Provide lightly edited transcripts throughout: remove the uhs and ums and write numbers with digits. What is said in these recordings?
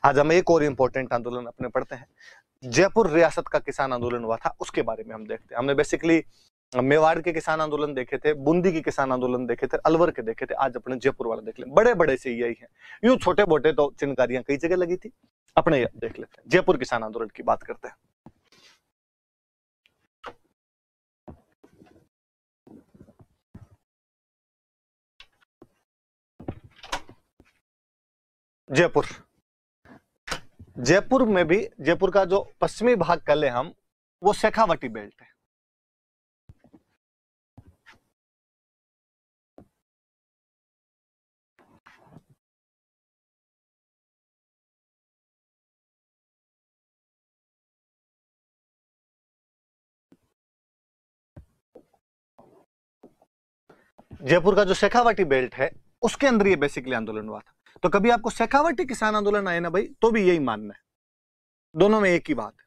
आज हम एक और इम्पोर्टेंट आंदोलन अपने पढ़ते हैं। जयपुर रियासत का किसान आंदोलन हुआ था, उसके बारे में हम देखते हैं। हमने बेसिकली मेवाड़ के किसान आंदोलन देखे थे, बूंदी के किसान आंदोलन देखे थे, अलवर के देखे थे। आज अपने जयपुर वाला देख ले, बड़े बड़े से यही है। यूं छोटे मोटे तो चिनकारियां कई जगह लगी थी, अपने देख लेते हैं। जयपुर किसान आंदोलन की बात करते हैं। जयपुर, जयपुर में भी, जयपुर का जो पश्चिमी भाग कर ले हम, वो शेखावटी बेल्ट है। जयपुर का जो शेखावटी बेल्ट है, उसके अंदर ये बेसिकली आंदोलन हुआ था। तो कभी आपको शेखावटी किसान आंदोलन आए ना भाई, तो भी यही मानना है, दोनों में एक ही बात है।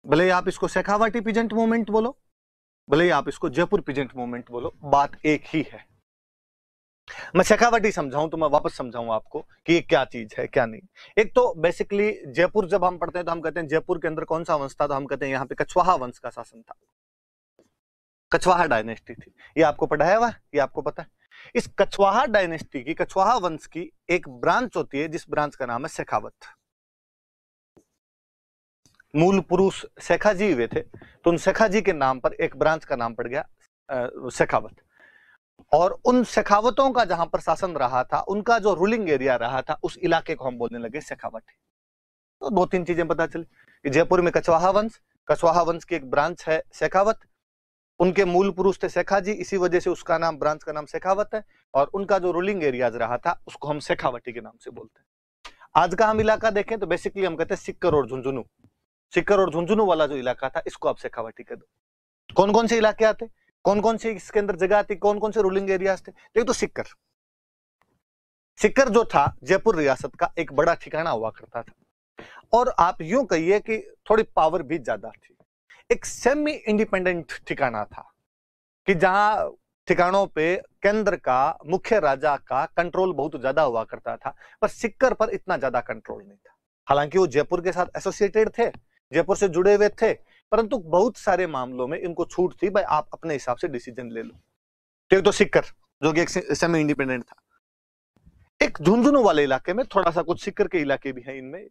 भले ही आप इसको शेखावटी पीजेंट मूवमेंट बोलो, भले ही आप इसको जयपुर पीजेंट मूवमेंट बोलो, बात एक ही है। मैं शेखावटी समझाऊं तो मैं वापस समझाऊं आपको कि ये क्या चीज है क्या नहीं। एक तो बेसिकली जयपुर जब हम पढ़ते हैं तो हम कहते हैं जयपुर के अंदर कौन सा वंश था, तो हम कहते हैं यहाँ पे कछवाहा वंश का शासन था, कछवाहा डायनेस्टी थी। ये आपको पढ़ाया हुआ, ये आपको पता है। इस कछवाहा डायनेस्टी की, कछवाहा वंश की एक ब्रांच होती है जिस ब्रांच का नाम है शेखावत। मूल पुरुष शेखा जी हुए थे, तो उन शेखा जी के नाम पर एक ब्रांच का नाम पड़ गया शेखावत। और उन शेखावतों का जहां पर शासन रहा था, उनका जो रूलिंग एरिया रहा था, उस इलाके को हम बोलने लगे शेखावटी। तो दो तीन चीजें पता चली कि जयपुर में कछवाहा वंश की एक ब्रांच है शेखावत, उनके मूल पुरुष थे शेखा जी, इसी वजह से उसका नाम, ब्रांच का नाम शेखावत है। और उनका जो रूलिंग एरियाज रहा था उसको हम शेखावटी के नाम से बोलते हैं। आज का हम इलाका देखें तो बेसिकली हम कहते हैं सिक्कर और झुंझुनू। सिक्कर और झुंझुनू वाला जो इलाका था, इसको आप शेखावटी कह दो। कौन कौन से इलाके आते, कौन कौन से इसके अंदर जगह आती, कौन कौन से रूलिंग एरियाज थे? देखो तो सिक्कर जो था जयपुर रियासत का एक बड़ा ठिकाना हुआ करता था, और आप यूं कहिए कि थोड़ी पावर भी ज्यादा थी। एक सेमी इंडिपेंडेंट ठिकाना था कि जहां ठिकानों पे केंद्र का, मुख्य राजा का कंट्रोल बहुत ज्यादा हुआ करता था, पर सिक्कर पर इतना ज्यादा कंट्रोल नहीं था। हालांकि वो जयपुर के साथ एसोसिएटेड थे, जयपुर से जुड़े हुए थे, परंतु बहुत सारे मामलों में इनको छूट थी, भाई आप अपने हिसाब से डिसीजन ले लो। ठीक, तो सिक्कर जो कि एक सेमी इंडिपेंडेंट था। एक झुंझुनू वाले इलाके में थोड़ा सा कुछ सिक्कर के इलाके भी हैं इनमें।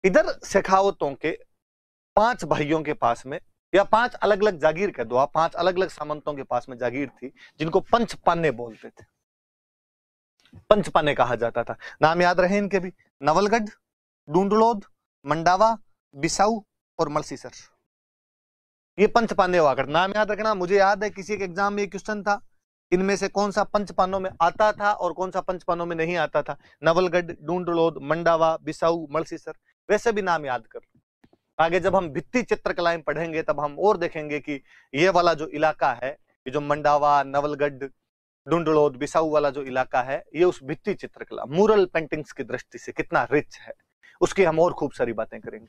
इधर शेखावतों के 5 भाइयों के पास में, या 5 अलग अलग जागीर कह दो आप, 5 अलग अलग सामंतों के पास में जागीर थी, जिनको पंचपाने बोलते थे। पंचपाने कहा जाता था। नाम याद रहे इनके भी, नवलगढ़, डूंडलोद, मंडावा, बिसाऊ और मलसीसर। ये पंचपाने हुआ कर, नाम याद रखना। मुझे याद है किसी एक एग्जाम में ये क्वेश्चन था, इनमें से कौन सा पंचपानों में आता था और कौन सा पंचपानों में नहीं आता था। नवलगढ़, डूंडलोद, मंडावा, बिसाऊ, मलसीसर, वैसे भी नाम याद कर। आगे जब हम भित्ति चित्रकलाएं पढ़ेंगे तब हम और देखेंगे कि ये वाला जो इलाका है, ये जो मंडावा, नवलगढ़, डूंडलोद, बिसाऊ वाला जो इलाका है, ये उस भित्ति चित्रकला, मूरल पेंटिंग्स की दृष्टि से कितना रिच है, उसकी हम और खूब सारी बातें करेंगे।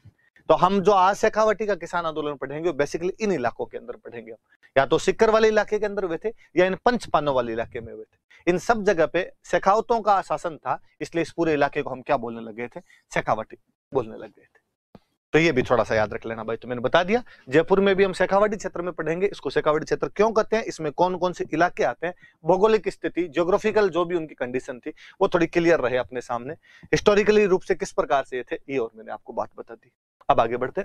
तो हम जो आज शेखावटी का किसान आंदोलन पढ़ेंगे, बेसिकली इन इलाकों के अंदर पढ़ेंगे। या तो सिक्कर वाले इलाके के अंदर हुए थे, या इन पंचपानों वाले इलाके में हुए थे। इन सब जगह पे शेखावतों का शासन था, इसलिए इस पूरे इलाके को हम क्या बोलने लगे थे? शेखावटी बोलने लग गए थे। तो ये भी थोड़ा सा याद रख लेना भाई। तो मैंने बता दिया, जयपुर में भी हम शेखावटी क्षेत्र में पढ़ेंगे। इसको शेखावटी क्षेत्र क्यों कहते हैं, इसमें कौन कौन से इलाके आते हैं, भौगोलिक स्थिति, ज्योग्राफिकल जो भी उनकी कंडीशन थी, वो थोड़ी क्लियर रहे अपने सामने। हिस्टोरिकली रूप से किस प्रकार से ये थे, ये और मैंने आपको बात बता दी। अब आगे बढ़ते।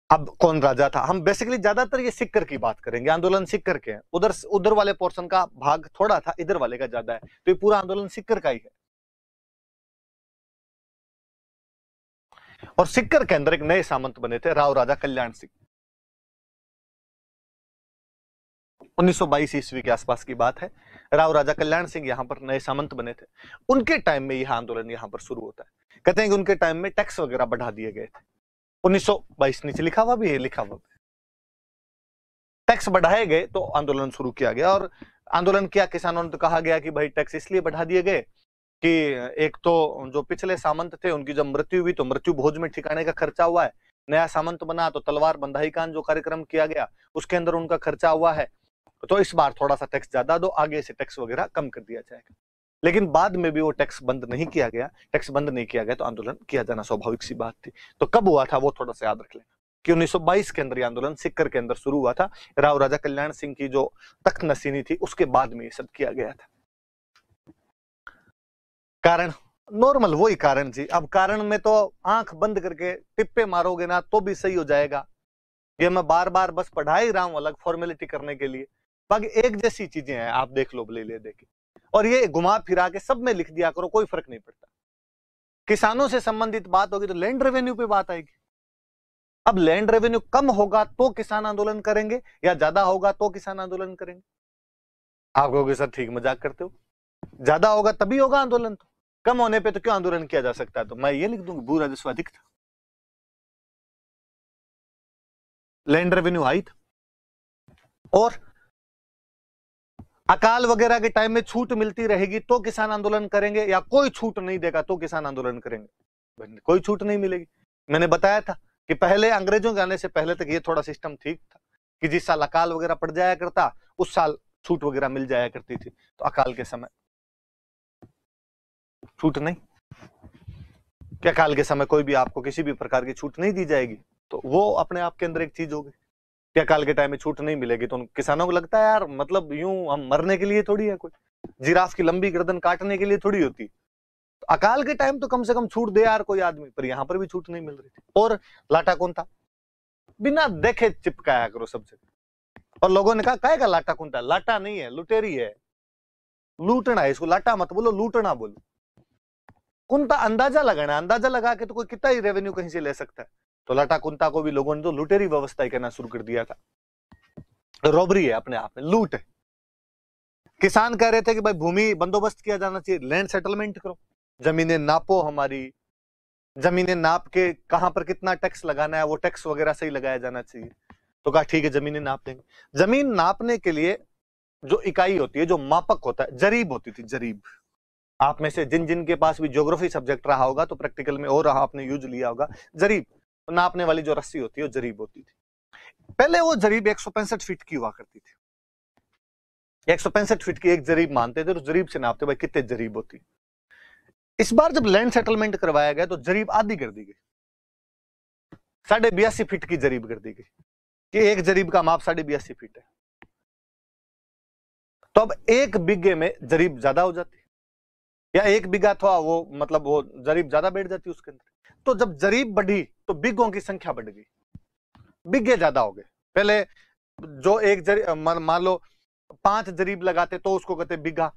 अब कौन राजा था, हम बेसिकली ज्यादातर ये सिक्कर की बात करेंगे। आंदोलन सिक्कर के हैं, उधर वाले पोर्शन का भाग थोड़ा था, इधर वाले का ज्यादा है, तो ये पूरा आंदोलन सिक्कर का ही है। और सिक्कर के अंदर एक नए सामंत बने थे, राव राजा कल्याण सिंह। 1922 ईस्वी के आसपास की बात है। राव राजा कल्याण सिंह यहाँ पर नए सामंत बने थे। उनके टाइम में यह आंदोलन यहाँ पर शुरू होता है। कहते हैं कि उनके टाइम में टैक्स वगैरह बढ़ा दिए गए थे। 1922 नीचे लिखा हुआ भी है, लिखा हुआ टैक्स बढ़ाए गए तो आंदोलन शुरू किया गया। और आंदोलन किया किसानों ने, तो कहा गया कि भाई टैक्स इसलिए बढ़ा दिए गए कि एक तो जो पिछले सामंत थे उनकी जब मृत्यु हुई तो मृत्यु भोज में ठिकाने का खर्चा हुआ है, नया सामंत बना तो तलवार बंधाई कान जो कार्यक्रम किया गया उसके अंदर उनका खर्चा हुआ है, तो इस बार थोड़ा सा टैक्स ज्यादा दो, आगे से टैक्स वगैरह कम कर दिया जाएगा। लेकिन बाद में भी वो टैक्स बंद नहीं किया गया। टैक्स बंद नहीं किया गया तो आंदोलन किया जाना स्वाभाविक सी बात थी। तो कब हुआ था वो थोड़ा सा याद रख लेना कि 1922 के अंदर ये आंदोलन सिक्कर के अंदर शुरू हुआ था। राव राजा कल्याण सिंह की जो तख्त नशीनी थी उसके बाद में ये सब किया गया था। कारण नॉर्मल वही कारण जी। अब कारण में तो आंख बंद करके टिप्पे मारोगे ना तो भी सही हो जाएगा। ये मैं बार बार बस पढ़ा ही रहा हूं अलग फॉर्मेलिटी करने के लिए, बाकी एक जैसी चीजें हैं, आप देख लो ले देखे। और ये घुमा फिरा के सब में लिख दिया करो, कोई फर्क नहीं पड़ता। किसानों से संबंधित बात होगी तो लैंड रेवेन्यू पे बात आएगी। अब लैंड रेवेन्यू कम होगा तो किसान आंदोलन करेंगे या ज्यादा होगा तो किसान आंदोलन करेंगे? आप कहोगे सर ठीक मजाक करते हो, ज्यादा होगा तभी होगा आंदोलन, तो कम होने पे तो क्यों आंदोलन किया जा सकता है? तो मैं ये लिख दूंगा भू राजस्व अधिक था, लैंड रेवेन्यू हाई था, और अकाल वगैरह के टाइम में छूट मिलती रहेगी तो किसान आंदोलन करेंगे, या कोई छूट नहीं देगा तो किसान आंदोलन करेंगे? कोई छूट नहीं मिलेगी। मैंने बताया था कि पहले अंग्रेजों के आने से पहले तक ये थोड़ा सिस्टम ठीक था कि जिस साल अकाल वगैरह पड़ जाया करता उस साल छूट वगैरह मिल जाया करती थी। तो अकाल के समय छूट नहीं, क्या अकाल के समय कोई भी आपको किसी भी प्रकार की छूट नहीं दी जाएगी? तो वो अपने आप के अंदर एक चीज होगी कि अकाल के टाइम में छूट नहीं मिलेगी। तो किसानों को लगता है यार मतलब यूं हम मरने के लिए थोड़ी है, कोई जिराफ की लंबी गर्दन काटने के लिए थोड़ी होती। तो अकाल के टाइम तो कम से कम छूट दे यार कोई आदमी, पर यहां पर भी छूट नहीं मिल रही थी। और लाटा कौन था? बिना देखे चिपकाया करो सब जगह। और लोगों ने कहा काहे का लाटा कौन था? लाटा नहीं है, लुटेरी है, लूटना है इसको, लाटा मत बोलो लूटना बोलो। कुंता अंदाजा लगाना, अंदाजा लगा के तो कोई कितना ही रेवेन्यू कहीं से ले सकता है। तो लाटा कुंता को भी लोगों ने तो लुटेरी व्यवस्था ही कहना शुरू कर दिया था। रॉबरी है अपने आप में, लूट है। किसान कह रहे थे कि भाई भूमि बंदोबस्त किया जाना चाहिए, लैंड सेटलमेंट करो, जमीनें नापो, हमारी जमीनें नाप के कहां पर कितना टैक्स लगाना है वो टैक्स वगैरह सही लगाया जाना चाहिए। तो कहा ठीक है जमीनें नाप देंगे। जमीन नापने के लिए जो इकाई होती है, जो मापक होता है, जरीब होती थी, जरीब। आप में से जिन जिन के पास भी ज्योग्राफी सब्जेक्ट रहा होगा तो प्रैक्टिकल में और आपने यूज लिया होगा, जरीब नापने वाली जो रस्सी होती है वो जरीब होती थी। पहले वो जरीब 165 फीट की हुआ करती थी। 165 फीट की एक जरीब मानते थे, तो जरीब से नापते भाई कितने जरीब होती। इस बार जब लैंड सेटलमेंट करवाया गया तो जरीब आधी कर दी गई, 82.5 फीट की जरीब कर दी गई कि एक जरीब का माप 82.5 फीट है। तो अब एक बिघे में जरीब ज्यादा हो जाती, या एक बीघा था वो मतलब वो जरीब ज्यादा बैठ जाती उसके अंदर। तो जब जरीब बढ़ी तो बिघों की संख्या बढ़ गई, बिघे ज्यादा हो गए। पहले जो एक जरीब मान लो 5 जरीब लगाते तो उसको कहते बीघा,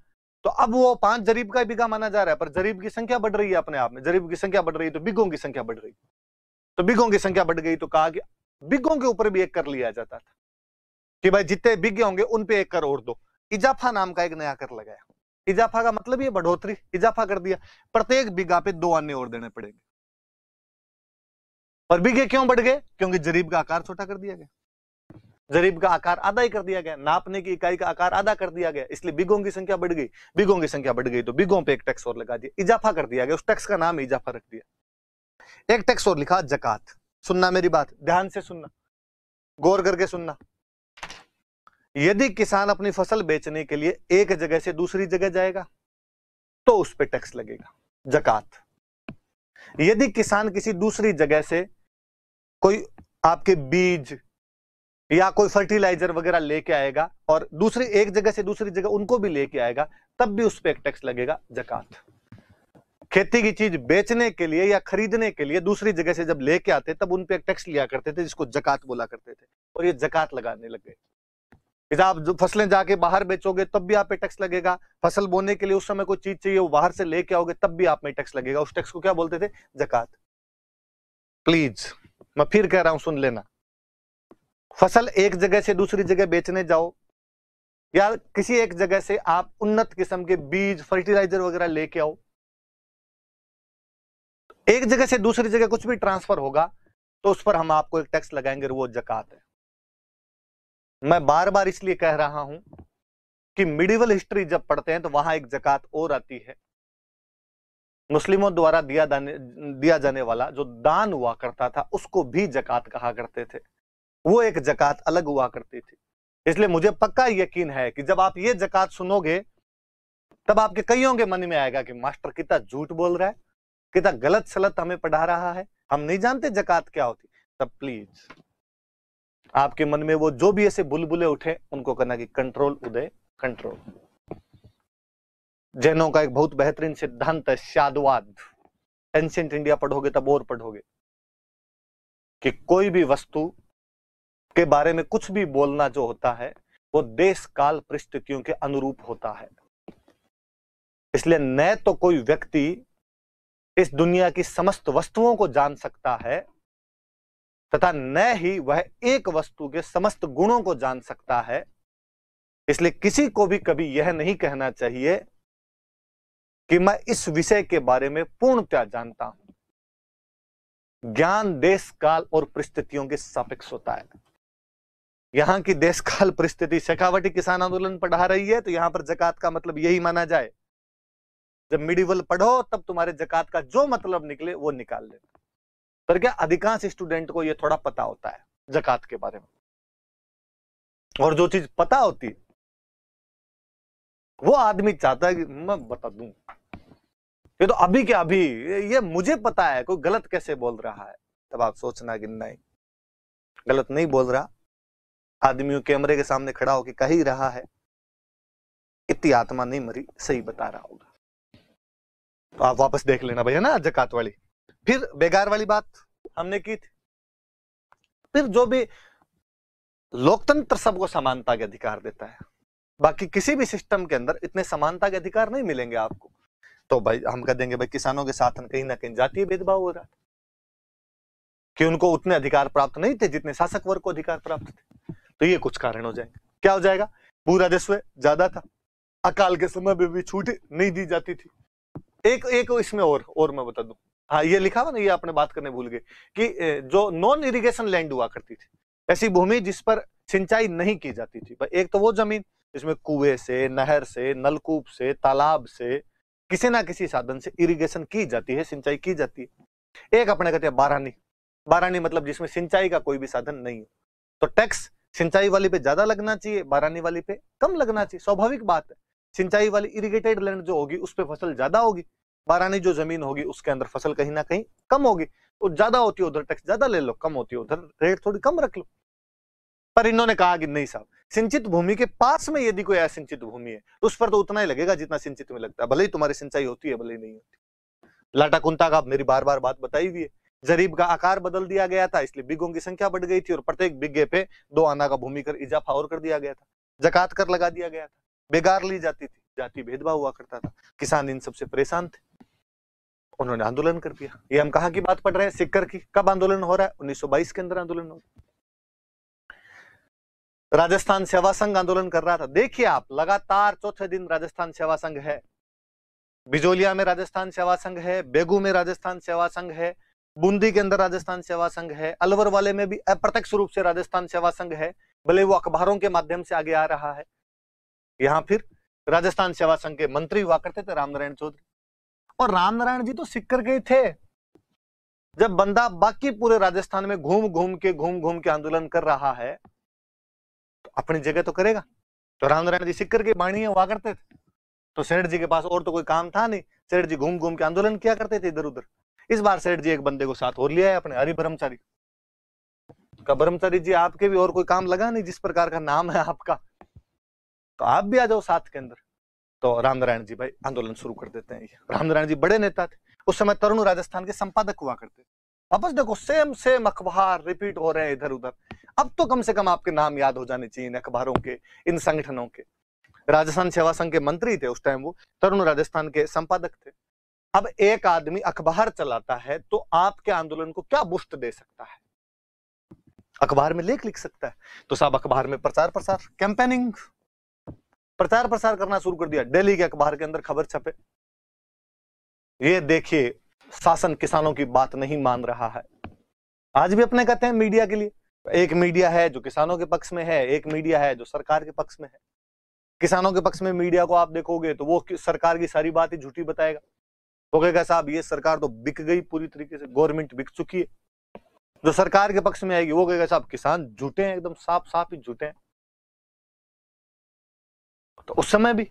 तो अब वो 5 जरीब का बीघा माना जा रहा है, पर जरीब की संख्या बढ़ रही है अपने आप में। जरीब की संख्या बढ़ रही है तो बिघों की संख्या बढ़ रही, तो बिघों की संख्या बढ़ गई तो कहा कि बिघों के ऊपर भी एक कर लिया जाता था कि भाई जितने बिघे होंगे उन पे एक कर और दो। इजाफा नाम का एक नया कर लगाया। इजाफा का मतलब ये बढ़ोतरी, इजाफा कर दिया, प्रत्येक बीघा पे 2 आने और देने पड़ेंगे। और बीघे क्यों बढ़ गए? क्योंकि जरीब का आकार छोटा कर दिया गया, जरीब का आकार आधा ही कर दिया गया, नापने की इकाई का आकार आधा कर दिया गया, इसलिए बिघों की संख्या बढ़ गई। बिघों की संख्या बढ़ गई तो बिघों पे एक टैक्स और लगा दिया, इजाफा कर दिया गया, उस टैक्स का नाम इजाफा रख दिया। एक टैक्स और लिखा जकात। सुनना मेरी बात, ध्यान से सुनना, गौर करके सुनना। यदि किसान अपनी फसल बेचने के लिए एक जगह से दूसरी जगह जाएगा तो उस पर टैक्स लगेगा, जकात। यदि किसान किसी दूसरी जगह से कोई आपके बीज या कोई फर्टिलाइजर वगैरह लेके आएगा और दूसरी एक जगह से दूसरी जगह उनको भी लेके आएगा, तब भी उस पर एक टैक्स लगेगा, जकात। खेती की चीज बेचने के लिए या खरीदने के लिए दूसरी जगह से जब लेके आते तब उन पे एक टैक्स लिया करते थे, जिसको जकात बोला करते थे, और ये जकात लगाने लग गए। आप जो फसलें जाके बाहर बेचोगे तब भी आप पे टैक्स लगेगा, फसल बोने के लिए उस समय कोई चीज चाहिए वो बाहर से लेके आओगे तब भी आप में टैक्स लगेगा। उस टैक्स को क्या बोलते थे? जकात। प्लीज मैं फिर कह रहा हूं, सुन लेना। फसल एक जगह से दूसरी जगह बेचने जाओ या किसी एक जगह से आप उन्नत किस्म के बीज फर्टिलाइजर वगैरह लेके आओ, एक जगह से दूसरी जगह कुछ भी ट्रांसफर होगा तो उस पर हम आपको एक टैक्स लगाएंगे, वो जकात है। मैं बार बार इसलिए कह रहा हूं कि मिडिवल हिस्ट्री जब पढ़ते हैं तो वहां एक जकात और आती है। मुस्लिमों द्वारा दिया जाने वाला जो दान हुआ करता था उसको भी जकात कहा करते थे, वो एक जकात अलग हुआ करती थी। इसलिए मुझे पक्का यकीन है कि जब आप ये जकात सुनोगे तब आपके कईयों के मन में आएगा कि मास्टर कितना झूठ बोल रहा है, कितना गलत सलत हमें पढ़ा रहा है, हम नहीं जानते ज़कात क्या होती। तब प्लीज आपके मन में वो जो भी ऐसे बुलबुले उठे उनको करना कि कंट्रोल उदय कंट्रोल। जैनों का एक बहुत बेहतरीन सिद्धांत है शादवाद। एंशिएंट इंडिया पढ़ोगे तब और पढ़ोगे कि कोई भी वस्तु के बारे में कुछ भी बोलना जो होता है वो देश काल परिस्थितियों के अनुरूप होता है। इसलिए न तो कोई व्यक्ति इस दुनिया की समस्त वस्तुओं को जान सकता है तथा न ही वह एक वस्तु के समस्त गुणों को जान सकता है। इसलिए किसी को भी कभी यह नहीं कहना चाहिए कि मैं इस विषय के बारे में पूर्णतः जानता हूं। ज्ञान देश काल और परिस्थितियों के सापेक्ष होता है। यहां की देश काल परिस्थिति शेखावटी किसान आंदोलन पढ़ा रही है तो यहां पर ज़कात का मतलब यही माना जाए। जब मिडिवल पढ़ो तब तुम्हारे ज़कात का जो मतलब निकले वो निकाल लेना। पर क्या अधिकांश स्टूडेंट को ये थोड़ा पता होता है ज़कात के बारे में, और जो चीज पता होती है वो आदमी चाहता है कि मैं बता दूं, ये तो अभी के अभी ये मुझे पता है, कोई गलत कैसे बोल रहा है। तब आप सोचना कि नहीं, गलत नहीं बोल रहा, आदमी कैमरे के सामने खड़ा होकर कह ही रहा है, इतनी आत्मा नहीं मरी, सही बता रहा होगा। तो आप वापस देख लेना भैया ना ज़कात वाली। फिर बेगार वाली बात हमने की थी। फिर जो भी लोकतंत्र सबको समानता के अधिकार देता है, बाकी किसी भी सिस्टम के अंदर इतने समानता के अधिकार नहीं मिलेंगे आपको। तो भाई हम कह देंगे भाई किसानों के साथ कहीं ना कहीं जातीय भेदभाव हो रहा था कि उनको उतने अधिकार प्राप्त नहीं थे जितने शासक वर्ग को अधिकार प्राप्त थे। तो ये कुछ कारण हो जाएंगे। क्या हो जाएगा? भू राजस्व ज्यादा था, अकाल के समय में भी छूट नहीं दी जाती थी। एक इसमें और मैं बता दूं, हाँ ये लिखा हुआ ना, ये आपने बात करने भूल गए कि जो नॉन इरिगेशन लैंड हुआ करती थी, ऐसी भूमि जिस पर सिंचाई नहीं की जाती थी। एक तो वो जमीन जिसमें कुएं से, नहर से, नलकूप से, तालाब से, किसी ना किसी साधन से इरिगेशन की जाती है, सिंचाई की जाती है। एक अपने कहते हैं बारानी। बारानी मतलब जिसमें सिंचाई का कोई भी साधन नहीं हो, तो टैक्स सिंचाई वाली पे ज्यादा लगना चाहिए, बारानी वाली पे कम लगना चाहिए। स्वाभाविक बात है, सिंचाई वाली इरिगेटेड लैंड जो होगी उस पर फसल ज्यादा होगी, बारानी जो जमीन होगी उसके अंदर फसल कहीं ना कहीं कम होगी। तो ज्यादा होती है उधर टैक्स ज्यादा ले लो, कम होती है उधर रेट थोड़ी कम रख लो। पर इन्होंने कहा कि नहीं साहब, सिंचित भूमि के पास में यदि कोई असिंचित भूमि है तो उस पर तो उतना ही लगेगा जितना सिंचित में लगता है, भले ही तुम्हारी सिंचाई होती है भले ही नहीं होती। लाटा कुंता का मेरी बार बार बात बताई हुई है, जरीब का आकार बदल दिया गया था इसलिए बिगों की संख्या बढ़ गई थी और प्रत्येक बिग्गे पे 2 आना का भूमि कर इजाफा और कर दिया गया था, जकात कर लगा दिया गया था, बेगार ली जाती थी, जाति भेदभाव हुआ करता था। किसान इन सबसे परेशान थे, उन्होंने आंदोलन कर दिया। ये हम कहां की बात पढ़ रहे हैं? सिक्कर की। कब आंदोलन हो रहा है? 1922 के अंदर आंदोलन हो रहा है। राजस्थान सेवा संघ आंदोलन कर रहा था। देखिए आप, लगातार चौथे दिन राजस्थान सेवा संघ है, बिजोलिया में राजस्थान सेवा संघ है, बेगू में राजस्थान सेवा संघ है, बूंदी के अंदर राजस्थान सेवा संघ है, अलवर वाले में भी अप्रत्यक्ष रूप से राजस्थान सेवा संघ है, भले वो अखबारों के माध्यम से आगे आ रहा है। यहां फिर राजस्थान सेवा संघ के मंत्री हुआ करते थे रामनारायण चौधरी, और रामनारायण जी तो सिक्कर के थे। जब बंदा बाकी पूरे राजस्थान में घूम घूम के आंदोलन कर रहा है तो अपनी जगह तो करेगा। तो रामनारायण जी सिक्कर के बाणीय हुआ करते थे, तो सेठ जी के पास और तो कोई काम था नहीं, सेठ जी घूम घूम के आंदोलन किया करते थे इधर उधर। इस बार सेठ जी एक बंदे को साथ और लिया है अपने, हरि ब्रह्मचारी का। ब्रह्मचारी जी आपके भी और कोई काम लगा नहीं जिस प्रकार का नाम है आपका, तो आप भी आ जाओ साथ के अंदर। तो रामनारायण जी भाई आंदोलन शुरू कर देते हैं। रामनारायण जी बड़े नेता थे, उस समय तरुण राजस्थान के संपादक हुआ करते थे। वापस देखो सेम अखबार रिपीट हो रहे हैं इधर उधर। अब तो कम से कम आपके नाम याद हो जाने चाहिए इन अखबारों के, इन संगठनों के। राजस्थान सेवा संघ के मंत्री थे उस टाइम, वो तरुण राजस्थान के संपादक थे। अब एक आदमी अखबार चलाता है तो आपके आंदोलन को क्या बूस्ट दे सकता है? अखबार में लेख लिख सकता है। तो साहब अखबार में प्रचार प्रसार, कैंपेनिंग, प्रचार प्रसार करना शुरू कर दिया। दिल्ली के अखबार के अंदर खबर छपे, ये देखिए शासन किसानों की बात नहीं मान रहा है। आज भी अपने कहते हैं मीडिया के लिए, एक मीडिया है जो किसानों के पक्ष में है, एक मीडिया है जो सरकार के पक्ष में है। किसानों के पक्ष में मीडिया को आप देखोगे तो वो सरकार की सारी बात ही झूठी बताएगा। वो कहेगा साहब ये सरकार तो बिक गई पूरी तरीके से, गवर्नमेंट बिक चुकी है। जो सरकार के पक्ष में आएगी वो कहेगा साहब किसान झूठे हैं, एकदम साफ साफ ही झूठे हैं। तो उस समय भी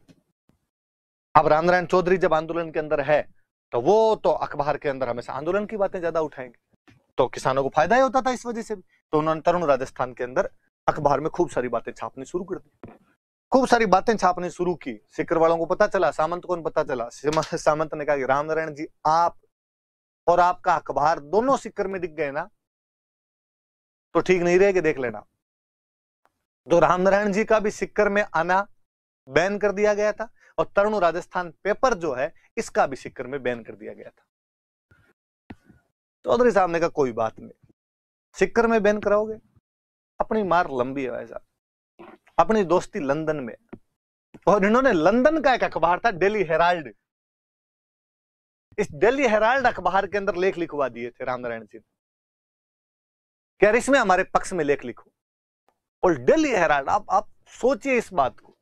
अब रामनारायण चौधरी जब आंदोलन के अंदर है तो वो तो अखबार के अंदर हमेशा आंदोलन की बातें ज्यादा उठाएंगे, तो किसानों को फायदा ही होता था इस वजह से भी। तो उन्होंने तरुण राजस्थान के अंदर अखबार में खूब सारी बातें छापनी शुरू कर दी, खूब सारी बातें छापनी शुरू की। सीकर वालों को पता चला, सामंत को पता चला। सामंत ने कहा कि रामनारायण जी, आप और आपका अखबार दोनों सीकर में दिख गए ना तो ठीक नहीं रहेगी, देख लेना। तो रामनारायण जी का भी सीकर में आना बैन कर दिया गया था और तरुण राजस्थान पेपर जो है इसका भी सीकर में बैन कर दिया गया था। चौधरी साहब ने कहा कोई बात नहीं, सीकर में बैन कराओगे, अपनी मार लंबी है भाई साहब। अपनी दोस्ती लंदन में, और इन्होंने लंदन का एक अखबार था डेली हेराल्ड, इस डेली हेराल्ड अखबार के अंदर लेख लिखवा दिए थे रामनारायण जी, क्या इसमें हमारे पक्ष में लेख लिखो। और डेली हेराल्ड, आप सोचिए इस बात को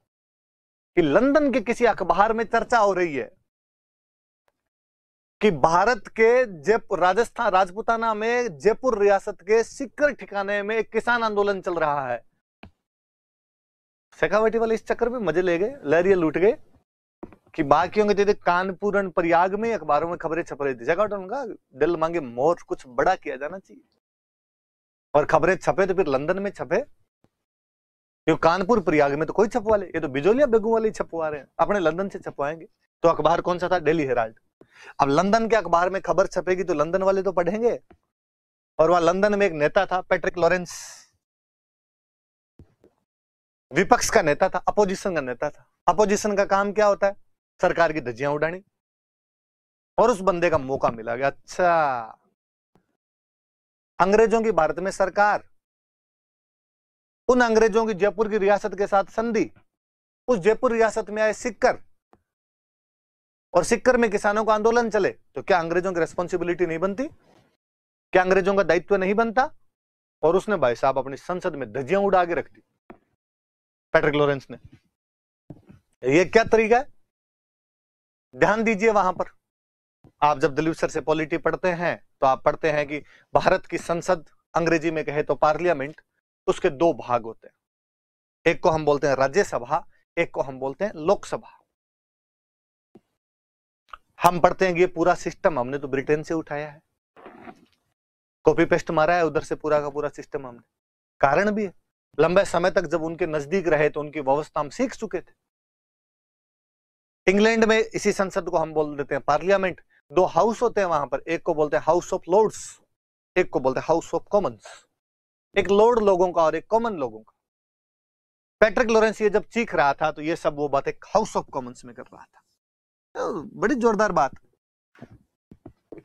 कि लंदन के किसी अखबार में चर्चा हो रही है कि भारत के जयपुर, राजस्थान राजपुताना में जयपुर रियासत के सीकर ठिकाने में एक किसान आंदोलन चल रहा है। शेखावटी वाले इस चक्कर में मजे ले गए, लहरिया लूट गए कि बाकियों के जैसे कानपुर और प्रयाग में अखबारों में खबरें छप रही थी। शेखावटी ने कहा दिल मांगे मोर, कुछ बड़ा किया जाना चाहिए, और खबरें छपे तो फिर लंदन में छपे, क्यों कानपुर प्रयाग में तो कोई छपवा ले, ये तो बिजोलिया बेगू वाले छपवा रहे हैं, अपने लंदन से छपवाएंगे। तो अखबार कौन सा था? Daily Herald. अब लंदन के अखबार में खबर छपेगी तो लंदन वाले तो पढ़ेंगे, और वहां लंदन में एक नेता था पैट्रिक लॉरेंस, विपक्ष का नेता था, अपोजिशन का नेता था। अपोजिशन का काम क्या होता है? सरकार की धज्जियां उड़ानी। और उस बंदे का मौका मिला गया, अच्छा अंग्रेजों की भारत में सरकार, उन अंग्रेजों की जयपुर की रियासत के साथ संधि, उस जयपुर रियासत में आए सिक्कर, और सिक्कर में किसानों का आंदोलन चले, तो क्या अंग्रेजों की रेस्पॉन्सिबिलिटी नहीं बनती? क्या अंग्रेजों का दायित्व नहीं बनता? और उसने भाई साहब अपनी संसद में धज्जियां उड़ा के रख दी पैट्रिक लॉरेंस ने। ये क्या तरीका है? ध्यान दीजिए, वहां पर आप जब दिलीप सर से पॉलिटी पढ़ते हैं तो आप पढ़ते हैं कि भारत की संसद, अंग्रेजी में कहे तो पार्लियामेंट, उसके दो भाग होते हैं, एक को हम बोलते हैं राज्यसभा, एक को हम बोलते हैं लोकसभा। हम पढ़ते हैं कि ये पूरा सिस्टम हमने तो ब्रिटेन से उठाया है, कॉपी पेस्ट मारा है उधर से पूरा का पूरा सिस्टम हमने। कारण भी है, लंबे समय तक जब उनके नजदीक रहे तो उनकी व्यवस्था हम सीख चुके थे। इंग्लैंड में इसी संसद को हम बोल देते हैं पार्लियामेंट। दो हाउस होते हैं वहां पर, एक को बोलते हैं हाउस ऑफ लॉर्ड्स, एक को बोलते हैं हाउस ऑफ कॉमन्स। एक लॉर्ड लोगों का और एक कॉमन लोगों का। पैट्रिक लॉरेंस ये जब चीख रहा था तो ये सब वो बातें हाउस ऑफ कॉमन्स में कर रहा था। तो बड़ी जोरदार बात,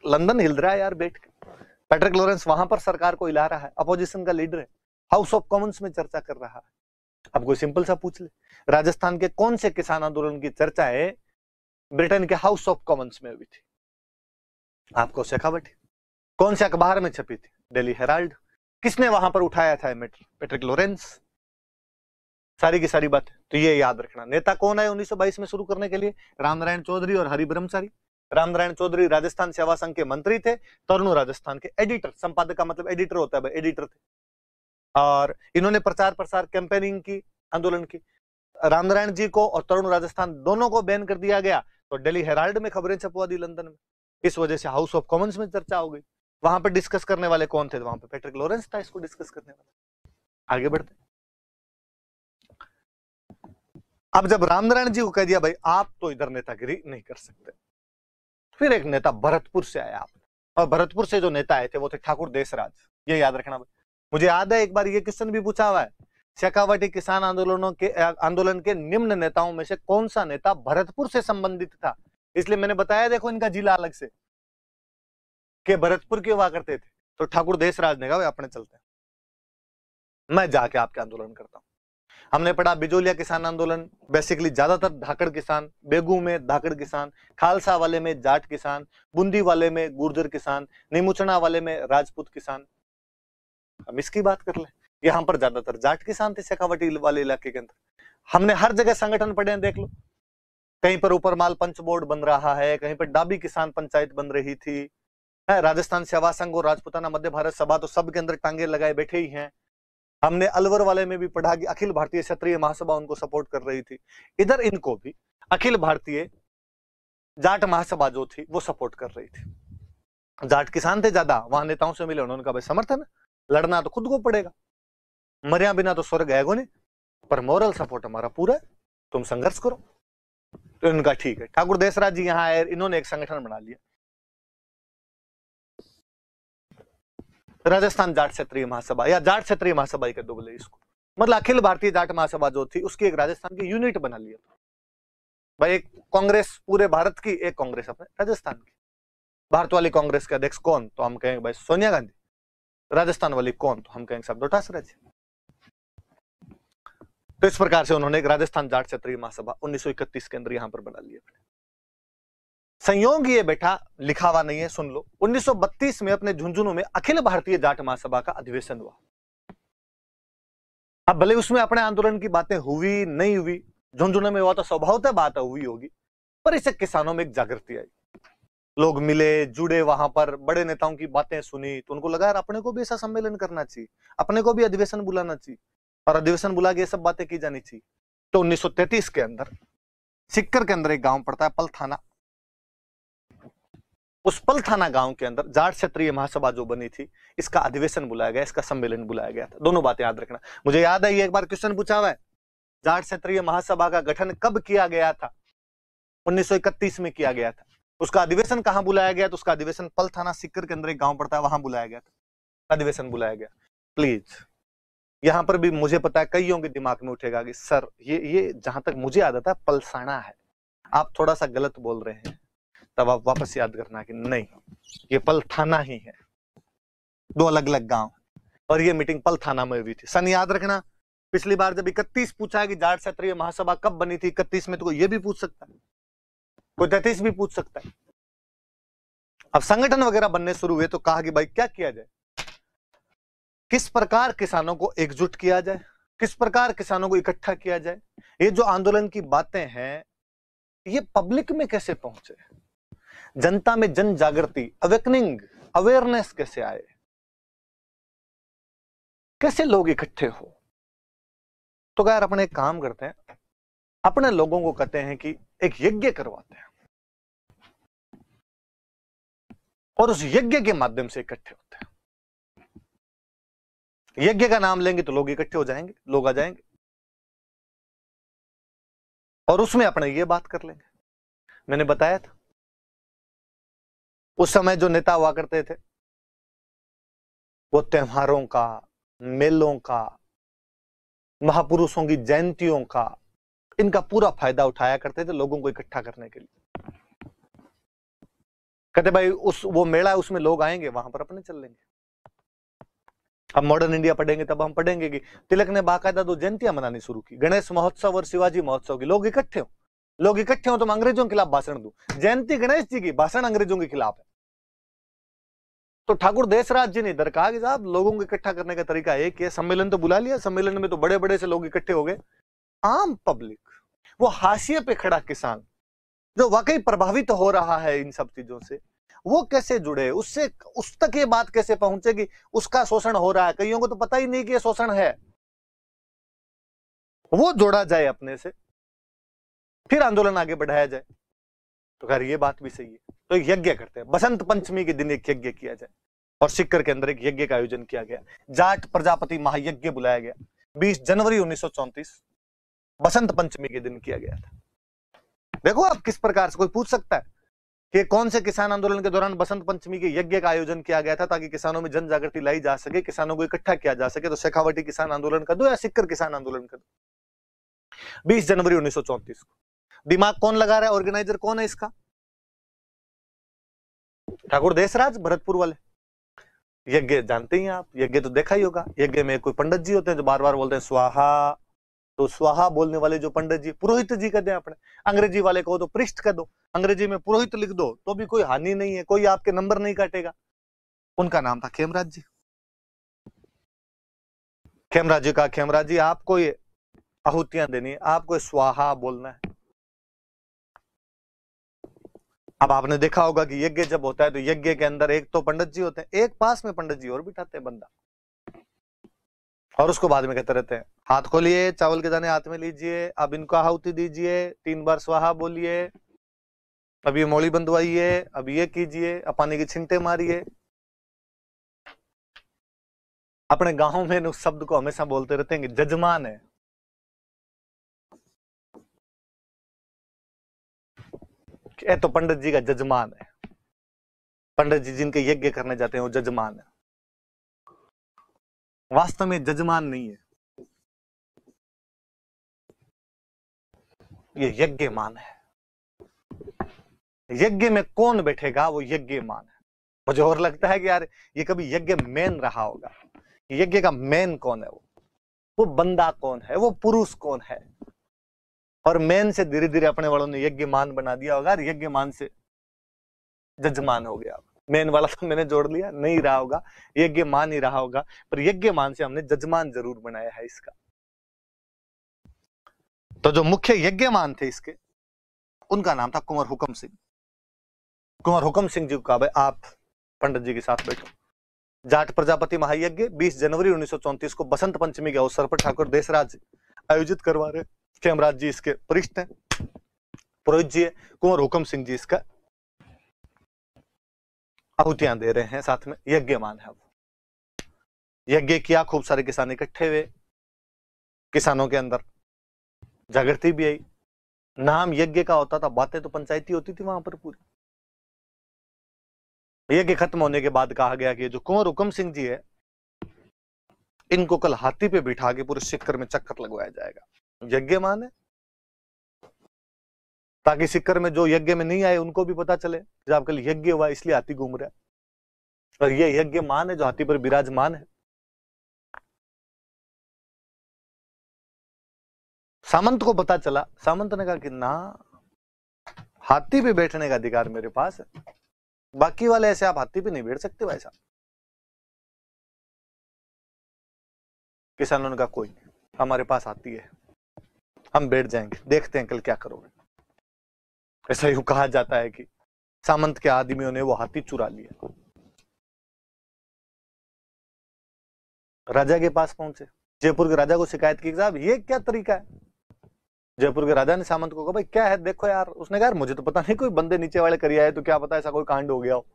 लंदन हिल रहा है यार बैठ के, पैट्रिक लॉरेंस वहां पर सरकार को हिला रहा है, अपोजिशन का लीडर है, हाउस ऑफ कॉमन्स में चर्चा कर रहा है। अब कोई सिंपल सा पूछ ले, राजस्थान के कौन से किसान आंदोलन की चर्चा है ब्रिटेन के हाउस ऑफ कॉमन्स में हुई थी? आपको शेखावटी। कौन से अखबार में छपी थी? Daily Herald. किसने वहां पर उठाया था मैटर? Patrick Lawrence. सारी की सारी बात। तो ये याद रखना। नेता कौन है 1922 में शुरू करने के लिए? रामनारायण चौधरी और हरि ब्रह्मचारी। रामनारायण चौधरी राजस्थान सेवा संघ के मंत्री थे, तरुण राजस्थान के एडिटर, संपादक का मतलब एडिटर होता है भाई, एडिटर थे। और इन्होंने प्रचार प्रसार कैंपेनिंग की, आंदोलन की। रामनारायण जी को और तरुण राजस्थान दोनों को बैन कर दिया गया, तो डेली हेराल्ड में खबरें छपवा दी लंदन में। इस वजह से हाउस ऑफ कॉमन्स में चर्चा हो गई। वहां पर डिस्कस करने वाले कौन थे? वहां पर पैट्रिक लॉरेंस था इसको डिस्कस करने वाला। आगे बढ़ते। अब जब रामनारायण जी को कह दिया भाई आप तो इधर नेतागिरी नहीं कर सकते, फिर एक नेता भरतपुर से आया आपने, और भरतपुर से जो नेता आए थे वो थे ठाकुर देशराज। ये याद रखना भाई। मुझे याद है एक बार ये क्वेश्चन भी पूछा हुआ है, शेखावटी किसान आंदोलन के निम्न नेताओं में से कौन सा नेता भरतपुर से संबंधित था? इसलिए मैंने बताया देखो इनका जिला अलग से, कि भरतपुर के हुआ करते थे। तो ठाकुर देशराज ने कहा अपने चलते हैं, मैं जाके आपके आंदोलन करता हूं। हमने पढ़ा बिजोलिया किसान आंदोलन, बेसिकली ज्यादातर धाकड़ किसान, बेगू में धाकड़ किसान, खालसा वाले में जाट किसान, बूंदी वाले में गुर्जर किसान, नीमुचना वाले में राजपूत किसान। हम इसकी बात कर ले, यहां पर ज्यादातर जाट किसान थे शेखावटी वाले इलाके के अंदर। हमने हर जगह संगठन पढ़े हैं, देख लो, कहीं पर ऊपर माल पंच बोर्ड बन रहा है, कहीं पर डाबी किसान पंचायत बन रही थी, राजस्थान सेवा संघ और राजपूताना मध्य भारत सभा तो सब के अंदर टांगे लगाए बैठे ही हैं। हमने अलवर वाले में भी पढ़ा कि अखिल भारतीय क्षत्रिय महासभा उनको सपोर्ट कर रही थी। इधर इनको भी अखिल भारतीय जाट महासभा जो थी वो सपोर्ट कर रही थी। जाट किसान थे ज्यादा, वहां नेताओं से मिले, उन्होंने कहा भाई समर्थन है, लड़ना तो खुद को पड़ेगा, मरिया बिना तो स्वर्ग है नहीं, पर मोरल सपोर्ट हमारा पूरा है, तुम संघर्ष करो। तो इनका ठीक है। ठाकुर देसराज जी यहाँ आए, इन्होंने एक संगठन बना लिया, राजस्थान जाट क्षेत्रीय महासभा या जाट क्षेत्रीय महासभा के दो बोले इसको, मतलब अखिल भारतीय जाट महासभा जो थी उसकी एक राजस्थान की यूनिट बना लिया भाई। एक कांग्रेस पूरे भारत की, एक कांग्रेस अपने राजस्थान की। भारत वाली कांग्रेस के अध्यक्ष कौन, तो हम कहेंगे भाई सोनिया गांधी। राजस्थान वाली कौन, तो हम कहेंगे साहब डोटासरा जी। तो इस प्रकार से उन्होंने एक राजस्थान जाट क्षेत्रीय महासभा 1931 के अंदर यहां पर बना लिया। संयोग ये बेटा लिखा हुआ नहीं है, सुन लो। 1932 में अपने झुंझुनू में अखिल भारतीय जाट महासभा का अधिवेशन हुआ। अब भले उसमें अपने आंदोलन की बातें हुई नहीं हुई, झुंझुनू में हुआ तो स्वभावतः बात हुई होगी, पर इससे किसानों में एक जागृति आई, लोग मिले जुड़े, वहां पर बड़े नेताओं की बातें सुनी, तो उनको लगा यार अपने को भी ऐसा सम्मेलन करना चाहिए, अपने को भी अधिवेशन बुलाना चाहिए, और अधिवेशन बुला के ये सब बातें की जानी चाहिए। तो 1933 के अंदर सिक्कर के अंदर एक गांव पड़ता है पलथाना, उस पलथाना गांव के अंदर जाट क्षेत्रीय महासभा जो बनी थी, इसका अधिवेशन बुलाया गया, इसका सम्मेलन बुलाया गया था। दोनों बातें याद रखना। मुझे याद है एक बार क्वेश्चन पूछा हुआ है, जाट क्षेत्रीय महासभा का गठन कब किया गया था? 1931 में किया गया था। उसका अधिवेशन कहां बुलाया गया? तो उसका अधिवेशन पलथाना सिक्कर के अंदर एक गांव पड़ता है, वहां बुलाया गया था, अधिवेशन बुलाया गया। प्लीज यहां पर भी मुझे पता है कईयों के दिमाग में उठेगा कि सर ये जहां तक मुझे याद आता है पलसाना है, आप थोड़ा सा गलत बोल रहे हैं, तब आप वापस याद करना कि नहीं ये पलथाना ही है, दो अलग अलग गांव, और ये मीटिंग पलथाना में हुई थी। सन याद रखना। पिछली बार जब 31 पूछा है कि जाट क्षेत्रीय महासभा कब बनी थी 31 में, तो ये भी पूछ सकता है, कोई 33 भी पूछ सकता है। अब संगठन वगैरह बनने शुरू हुए तो कहा कि भाई क्या किया जाए, किस प्रकार किसानों को एकजुट किया जाए, किस प्रकार किसानों को इकट्ठा किया जाए, ये जो आंदोलन की बातें हैं ये पब्लिक में कैसे पहुंचे, जनता में जन जागृति, अवेकनिंग, अवेयरनेस कैसे आए, कैसे लोग इकट्ठे हो। तो यार अपने एक काम करते हैं, अपने लोगों को कहते हैं कि एक यज्ञ करवाते हैं और उस यज्ञ के माध्यम से इकट्ठे होते हैं। यज्ञ का नाम लेंगे तो लोग इकट्ठे हो जाएंगे, लोग आ जाएंगे, और उसमें अपने ये बात कर लेंगे। मैंने बताया था उस समय जो नेता हुआ करते थे वो त्योहारों का, मेलों का, महापुरुषों की जयंतियों का, इनका पूरा फायदा उठाया करते थे लोगों को इकट्ठा करने के लिए। कहते भाई वो मेला है उसमें लोग आएंगे, वहां पर अपने चल लेंगे। अब मॉडर्न इंडिया पढ़ेंगे तब हम पढ़ेंगे कि तिलक ने बाकायदा 2 जयंतियां मनानी शुरू की, गणेश महोत्सव और शिवाजी महोत्सव की। लोग इकट्ठे हो तो मैं अंग्रेजों के खिलाफ भाषण दूं, जयंती गणेश जी की, भाषण अंग्रेजों के खिलाफ है। तो ठाकुर देसराज जी ने इधर कहा कि साहब लोगों को इकट्ठा करने का तरीका एक है, सम्मेलन तो बुला लिया, सम्मेलन में तो बड़े बड़े से लोग इकट्ठे हो गए, आम पब्लिक, वो हाशिए पे खड़ा किसान जो वाकई प्रभावित हो रहा है इन सब चीजों से, वो कैसे जुड़े, उससे उस तक ये बात कैसे पहुंचे कि उसका शोषण हो रहा है, कईयों को तो पता ही नहीं कि ये शोषण है, वो जोड़ा जाए अपने से, फिर आंदोलन आगे बढ़ाया जाए। तो खैर ये बात भी सही है। तो एक यज्ञ करते हैं, बसंत पंचमी के दिन एक यज्ञ किया जाए, और सिक्कर के अंदर एक यज्ञ का आयोजन किया गया, जाट प्रजापति महायज्ञ बुलाया गया, 20 जनवरी 1934 बसंत पंचमी के दिन किया गया था। देखो आप किस प्रकार से, कोई पूछ सकता है कि कौन से किसान आंदोलन के दौरान बसंत पंचमी के यज्ञ का आयोजन किया गया था ताकि किसानों में जन जागृति लाई जा सके, किसानों को इकट्ठा किया जा सके। तो शेखावटी किसान आंदोलन का दो या सिक्कर किसान आंदोलन का दो, 20 जनवरी 1934 को। दिमाग कौन लगा रहा है, ऑर्गेनाइजर कौन है इसका? ठाकुर देसराज, भरतपुर वाले। यज्ञ जानते ही आप, यज्ञ तो देखा ही होगा। यज्ञ में कोई पंडित जी होते हैं जो बार बार बोलते हैं स्वाहा, तो स्वाहा बोलने वाले जो पंडित जी, पुरोहित जी कहते हैं अपने, अंग्रेजी वाले को तो पृष्ठ कह दो, अंग्रेजी में पुरोहित लिख दो तो भी कोई हानि नहीं है, कोई आपके नंबर नहीं काटेगा। उनका नाम था खेमराज जी। खेमराज जी का, खेमराज जी आपको ये आहुतियां देनी है, आपको स्वाहा बोलना है। अब आपने देखा होगा कि यज्ञ जब होता है तो यज्ञ के अंदर एक तो पंडित जी होते हैं, एक पास में पंडित जी और बिठाते हैं बंदा, और उसको बाद में कहते रहते हैं हाथ खोलिए, चावल के दाने हाथ में लीजिए, अब इनको आहुति दीजिए, 3 बार स्वाहा बोलिए, अब ये मौली बंधवाइए, अब ये कीजिए, अब पानी की छिंटे मारिए। अपने गांव में उस शब्द को हमेशा बोलते रहते हैं कि जजमान है। ये तो पंडित जी का जजमान है। पंडित जी जिनके यज्ञ करने जाते हैं वो जजमान है। वास्तव में जजमान नहीं है, ये यज्ञमान है। यज्ञ में कौन बैठेगा वो यज्ञमान है। मुझे और लगता है कि यार ये कभी यज्ञ मैन रहा होगा। यज्ञ का मैन कौन है? वो बंदा कौन है? वो पुरुष कौन है? और मैन से धीरे धीरे अपने वालों ने यज्ञमान बना दिया होगा। यज्ञमान से जजमान हो गया। मैन वाला तो मैंने जोड़ लिया, नहीं रहा होगा, यज्ञमान ही रहा होगा, पर यज्ञमान से हमने जजमान जरूर बनाया है इसका। तो जो मुख्य यज्ञमान थे इसके, उनका नाम था कुंवर हुक्म सिंह। कुंवर हुक्म सिंह जी को कहा, भाई आप पंडित जी के साथ बैठो। जाट प्रजापति महायज्ञ 20 जनवरी 1934 को बसंत पंचमी के अवसर पर ठाकुर देशराज आयोजित करवा रहे। खेमराज जी इसके परिष्ठ हैं, पुरोहित जी है, कुंवर हुक्म सिंह जी इसका आहुतियां दे रहे हैं, साथ में यज्ञमान है। यज्ञ किया, खूब सारे किसान इकट्ठे हुए, किसानों के अंदर जागृति भी आई। नाम यज्ञ का होता था, बातें तो पंचायती होती थी वहां पर पूरी। यज्ञ खत्म होने के बाद कहा गया कि जो कुंवर हुक्म सिंह जी है, इनको कल हाथी पे बिठा के पूरे सिक्कर में चक्कर लगवाया जाएगा। यज्ञमान है, ताकि सिक्कर में जो यज्ञ में नहीं आए उनको भी पता चले जब कल यज्ञ हुआ इसलिए हाथी घूम रहा है, और ये यज्ञमान है जो हाथी पर विराजमान है। सामंत को पता चला, सामंत ने कहा कि ना, हाथी पे बैठने का अधिकार मेरे पास है, बाकी वाले ऐसे आप हाथी पे नहीं बैठ सकते भाई साहब। किसानों ने कहा कोई नहीं, हमारे पास हाथी है, हम बैठ जाएंगे, देखते हैं कल क्या करोगे। ऐसा यूं कहा जाता है कि सामंत के आदमियों ने वो हाथी चुरा लिया। राजा के पास पहुंचे, जयपुर के राजा को शिकायत की, साहब ये क्या तरीका है। जयपुर के राजा ने सामंत को कहा, भाई क्या है देखो यार। उसने कहा, मुझे तो पता नहीं, कोई बंदे नीचे वाले करिया है, तो क्या पता ऐसा कोई कांड हो गया हो।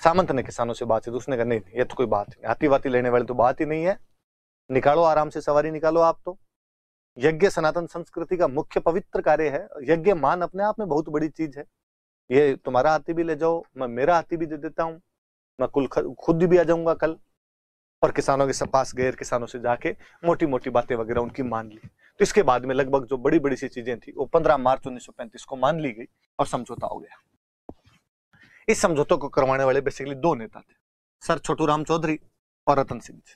सामंत ने किसानों से बात की, तो उसने कहा नहीं, ये तो कोई बात नहीं, हाथी वाती लेने वाली तो बात ही नहीं है, निकालो आराम से सवारी निकालो। आप तो यज्ञ सनातन संस्कृति का मुख्य पवित्र कार्य है। यज्ञ मान अपने आप में बहुत बड़ी चीज है। ये तुम्हारा हाथी भी ले जाओ, मैं मेरा हाथी भी दे देता हूँ, मैं खुद भी आ जाऊंगा कल। और किसानों के पास गए, किसानों से जाके मोटी मोटी बातें वगैरह उनकी मान ली। तो इसके बाद में लगभग जो बड़ी बड़ी सी चीजें थी वो 15 मार्च 1935 को मान ली गई और समझौता हो गया। इस समझौते को करवाने वाले बेसिकली दो नेता थे, सर छोटूराम चौधरी और रतन सिंह जी।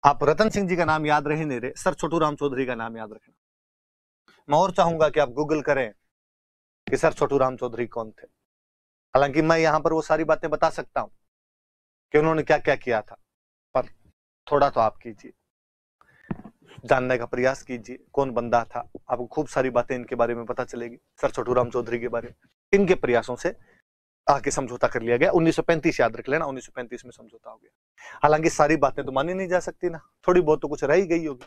आप रतन सिंह जी का नाम याद रहे नहीं रहे, सर छोटूराम चौधरी का नाम याद रखना। मैं और चाहूंगा कि आप गूगल करें कि सर छोटूराम चौधरी कौन थे। हालांकि मैं यहां पर वो सारी बातें बता सकता हूं कि उन्होंने क्या क्या किया था, पर थोड़ा तो आप कीजिए, जानने का प्रयास कीजिए कौन बंदा था। आपको खूब सारी बातें इनके बारे में पता चलेगी, सर छोटूराम चौधरी के बारे में। इनके प्रयासों से आके समझौता कर लिया गया। 1935 याद रख लेना, 1935 में समझौता हो गया। हालांकि सारी बातें तो मानी नहीं जा सकती ना, थोड़ी बहुत तो कुछ रह ही गई होगी।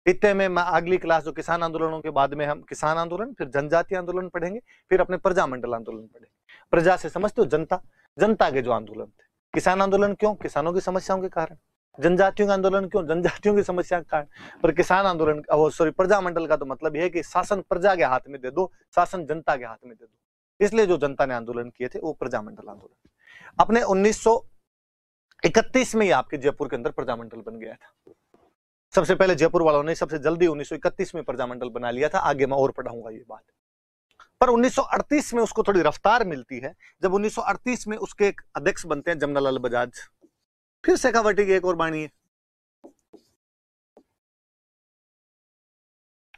इतने में मैं अगली क्लास जो किसान आंदोलनों के बाद में हम किसान आंदोलन, फिर जनजातीय आंदोलन पढ़ेंगे, फिर अपने प्रजामंडल आंदोलन पढ़ेंगे। प्रजा से समझते हो जनता, जनता के जो आंदोलन थे। किसान आंदोलन क्यों? किसानों की समस्याओं के कारण। जनजातियों का आंदोलन क्यों? जनजातियों की समस्या के कारण। पर किसान आंदोलन प्रजामंडल का तो मतलब यह है कि शासन प्रजा के हाथ में दे दो, शासन जनता के हाथ में दे दो। इसलिए जो जनता ने आंदोलन किए थे वो प्रजामंडल आंदोलन। अपने 1931 में ही आपके जयपुर के अंदर प्रजामंडल बन गया था। सबसे पहले जयपुर वालों ने सबसे जल्दी 1931 में प्रजामंडल बना लिया था। आगे मैं और पढ़ाऊंगा ये बात। पर 1938 में उसको थोड़ी रफ्तार मिलती है, जब 1938 में उसके एक अध्यक्ष बनते हैं जमनालाल बजाज। फिर शेखावटी की एक और बाणी है।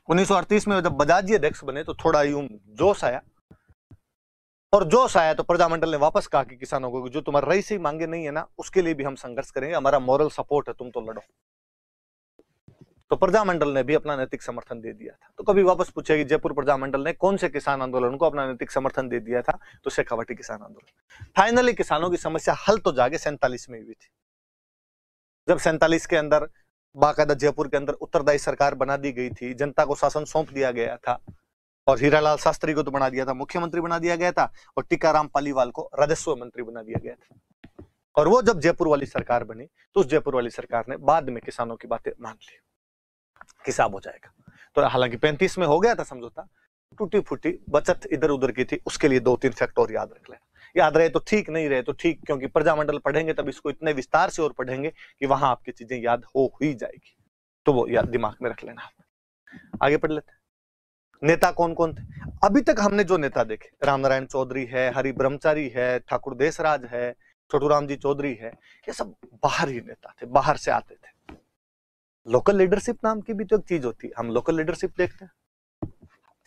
1938 में जब बजाज जी अध्यक्ष बने तो थोड़ा यूं जोश आया, और जोश आया तो प्रजामंडल ने वापस कहा कि किसानों को जो तुम्हारा रईस ही मांगे नहीं है ना, उसके लिए भी हम संघर्ष करेंगे, हमारा मॉरल सपोर्ट है, तुम तो लड़ो। तो प्रजामंडल ने भी अपना नैतिक समर्थन दे दिया था। तो कभी वापस पूछे कि जयपुर प्रजामंडल ने कौन से किसान आंदोलन को अपना नैतिक समर्थन दे दिया था, तो शेखावटी किसान आंदोलन। फाइनली किसानों की समस्या हल तो जाके 47 में हुई थी, जब 47 के अंदर बाकायदा जयपुर के अंदर उत्तरदायी सरकार बना दी गई थी, जनता को शासन सौंप दिया गया था। और हीरालाल शास्त्री को तो बना दिया था, मुख्यमंत्री बना दिया गया था, और टीकाराम पालीवाल को राजस्व मंत्री बना दिया गया था। और वो जब जयपुर वाली सरकार बनी तो उस जयपुर वाली सरकार ने बाद में किसानों की बातें मान ली, हिसाब हो जाएगा। तो हालांकि 35 में हो गया था समझौता, टूटी फूटी बचत इधर उधर की थी, उसके लिए 2-3 फैक्ट और याद रख लेना। याद रहे तो ठीक, नहीं रहे तो ठीक, क्योंकि प्रजामंडल पढ़ेंगे तब इसको इतने विस्तार से और पढ़ेंगे कि वहां आपकी चीजें याद हो ही जाएगी, तो वो याद दिमाग में रख लेना। आगे पढ़ लेते हैं। नेता कौन कौन थे? अभी तक हमने जो नेता देखे, रामनारायण चौधरी है, हरि ब्रह्मचारी है, ठाकुर देसराज है, छोटूराम जी चौधरी है, ये सब बाहरी नेता थे, बाहर से आते थे। लोकल लीडरशिप नाम की भी तो एक चीज होती है, हम लोकल लीडरशिप देखते हैं।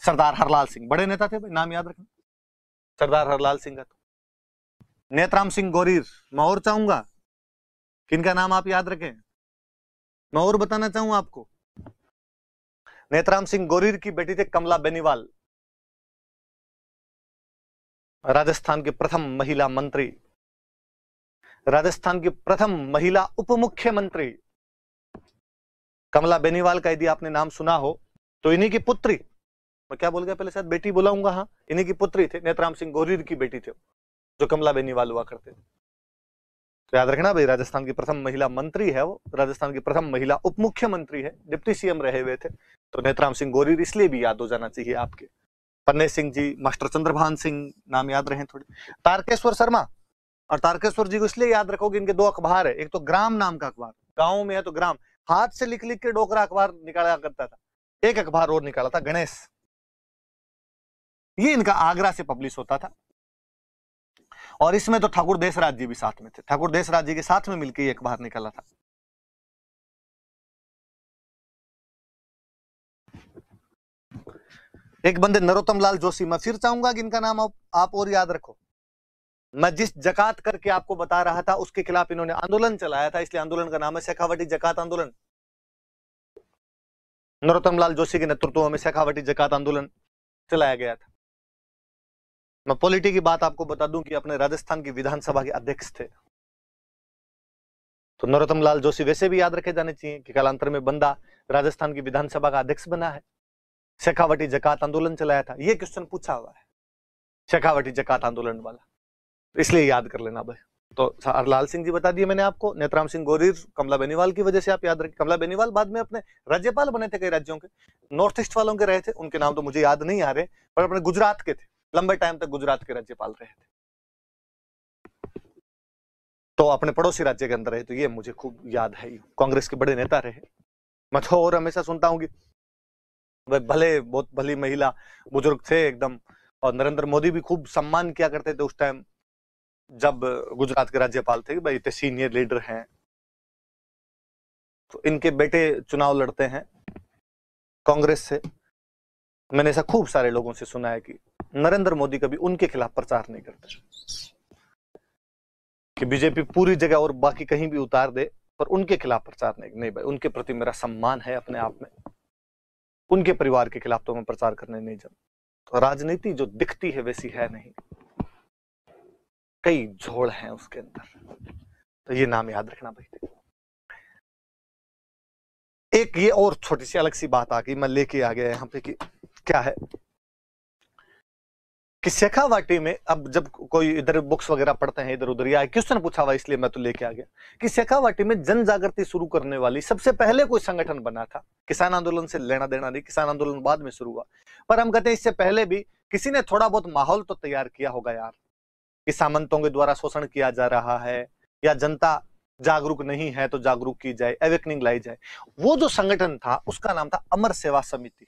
सरदार हरलाल सिंह बड़े नेता थे भाई, नाम याद रखना, सरदार हरलाल सिंह का। तो नेतराम सिंह गोरीर, मैं और चाहूंगा किनका नाम आप याद रखें, मैं और बताना चाहूंगा आपको। नेतराम सिंह गोरीर की बेटी थे कमला बेनीवाल, राजस्थान की प्रथम महिला मंत्री, राजस्थान की प्रथम महिला उप मुख्यमंत्री। कमला बेनीवाल का यदि आपने नाम सुना हो तो इन्हीं की पुत्री, मैं क्या बोल गया पहले, शायद बेटी बोलाऊंगा, हाँ, इन्हीं की पुत्री थे, नेतराम सिंह गोरीर की बेटी थे जो कमला बेनीवाल हुआ करते थे। तो याद रखना भाई, राजस्थान की प्रथम महिला मंत्री है वो, राजस्थान की प्रथम महिला उप मुख्यमंत्री है, डिप्टी सीएम रहे हुए थे। तो नेतराम सिंह गोरीर इसलिए भी याद हो जाना चाहिए आपके। पन्ने सिंह जी, मास्टर चंद्रभान सिंह, नाम याद रहे थोड़े। तारकेश्वर शर्मा, और तारकेश्वर जी को इसलिए याद रखोगे, इनके 2 अखबार है, एक तो ग्राम नाम का अखबार, गाँव में है तो ग्राम, हाथ से लिख लिख के डोकरा अखबार निकाला करता था। एक अखबार और निकाला था, गणेश, ये इनका आगरा से पब्लिश होता था। और इसमें तो ठाकुर देसराज जी भी साथ में थे, ठाकुर देसराज जी के साथ में मिलकर ये अखबार निकाला था। एक बंदे नरोत्तम लाल जोशी, मैं फिर चाहूंगा कि इनका नाम आप और याद रखो। मैं जिस जकात करके आपको बता रहा था उसके खिलाफ इन्होंने आंदोलन चलाया था, इसलिए आंदोलन का नाम है शेखावटी जकात आंदोलन। नरोत्तम लाल जोशी के नेतृत्व में शेखावटी जकात आंदोलन चलाया गया था। मैं पॉलिटी की बात आपको बता दूं कि अपने राजस्थान की विधानसभा के अध्यक्ष थे। तो नरोत्तम लाल जोशी वैसे भी याद रखे जाने चाहिए कि कालांतर में बंदा राजस्थान की विधानसभा का अध्यक्ष बना है। शेखावटी जकात आंदोलन चलाया था, ये क्वेश्चन पूछा हुआ है, शेखावटी जकात आंदोलन वाला, इसलिए याद कर लेना भाई। तो हरलाल सिंह जी बता दिए मैंने आपको, नेतराम सिंह गोरीर कमला बेनीवाल की वजह से आप याद रखें। कमला बेनीवाल बाद में अपने राज्यपाल बने थे कई राज्यों के, नॉर्थ ईस्ट वालों के रहे थे, उनके नाम तो मुझे याद नहीं आ रहे, पर अपने गुजरात के थे, लंबे टाइम तक गुजरात के राज्यपाल रहे थे, तो अपने पड़ोसी राज्य के अंदर रहे, तो ये मुझे खूब याद है। कांग्रेस के बड़े नेता रहे। मैं तो और हमेशा सुनता हूँ कि भले बहुत भली महिला, बुजुर्ग थे एकदम, और नरेंद्र मोदी भी खूब सम्मान किया करते थे उस टाइम जब गुजरात के राज्यपाल थे, भाई इतने सीनियर लीडर हैं। तो इनके बेटे चुनाव लड़ते हैं कांग्रेस से। मैंने ऐसा खूब सारे लोगों से सुना है कि नरेंद्र मोदी कभी उनके खिलाफ प्रचार नहीं करते, कि बीजेपी पूरी जगह और बाकी कहीं भी उतार दे पर उनके खिलाफ प्रचार नहीं भाई, उनके प्रति मेरा सम्मान है अपने आप में, उनके परिवार के खिलाफ तो मैं प्रचार करने नहीं जाऊं। तो राजनीति जो दिखती है वैसी है नहीं, कई झोल हैं उसके अंदर, तो ये नाम याद रखना भाई। एक ये और छोटी सी अलग सी बात आ गई, मैं लेके आ गया यहाँ पे कि क्या है कि शेखावाटी में, अब जब कोई इधर बुक्स वगैरह पढ़ते हैं इधर उधर, या क्वेश्चन पूछा हुआ इसलिए मैं तो लेके आ गया कि शेखावाटी में जन जागृति शुरू करने वाली सबसे पहले कोई संगठन बना था। किसान आंदोलन से लेना देना नहीं, किसान आंदोलन बाद में शुरू हुआ, पर हम कहते हैं इससे पहले भी किसी ने थोड़ा बहुत माहौल तो तैयार किया होगा यार, कि सामंतों के द्वारा शोषण किया जा रहा है या जनता जागरूक नहीं है तो जागरूक की जाए, अवेकनिंग लाई जाए। वो जो संगठन था उसका नाम था अमर सेवा समिति।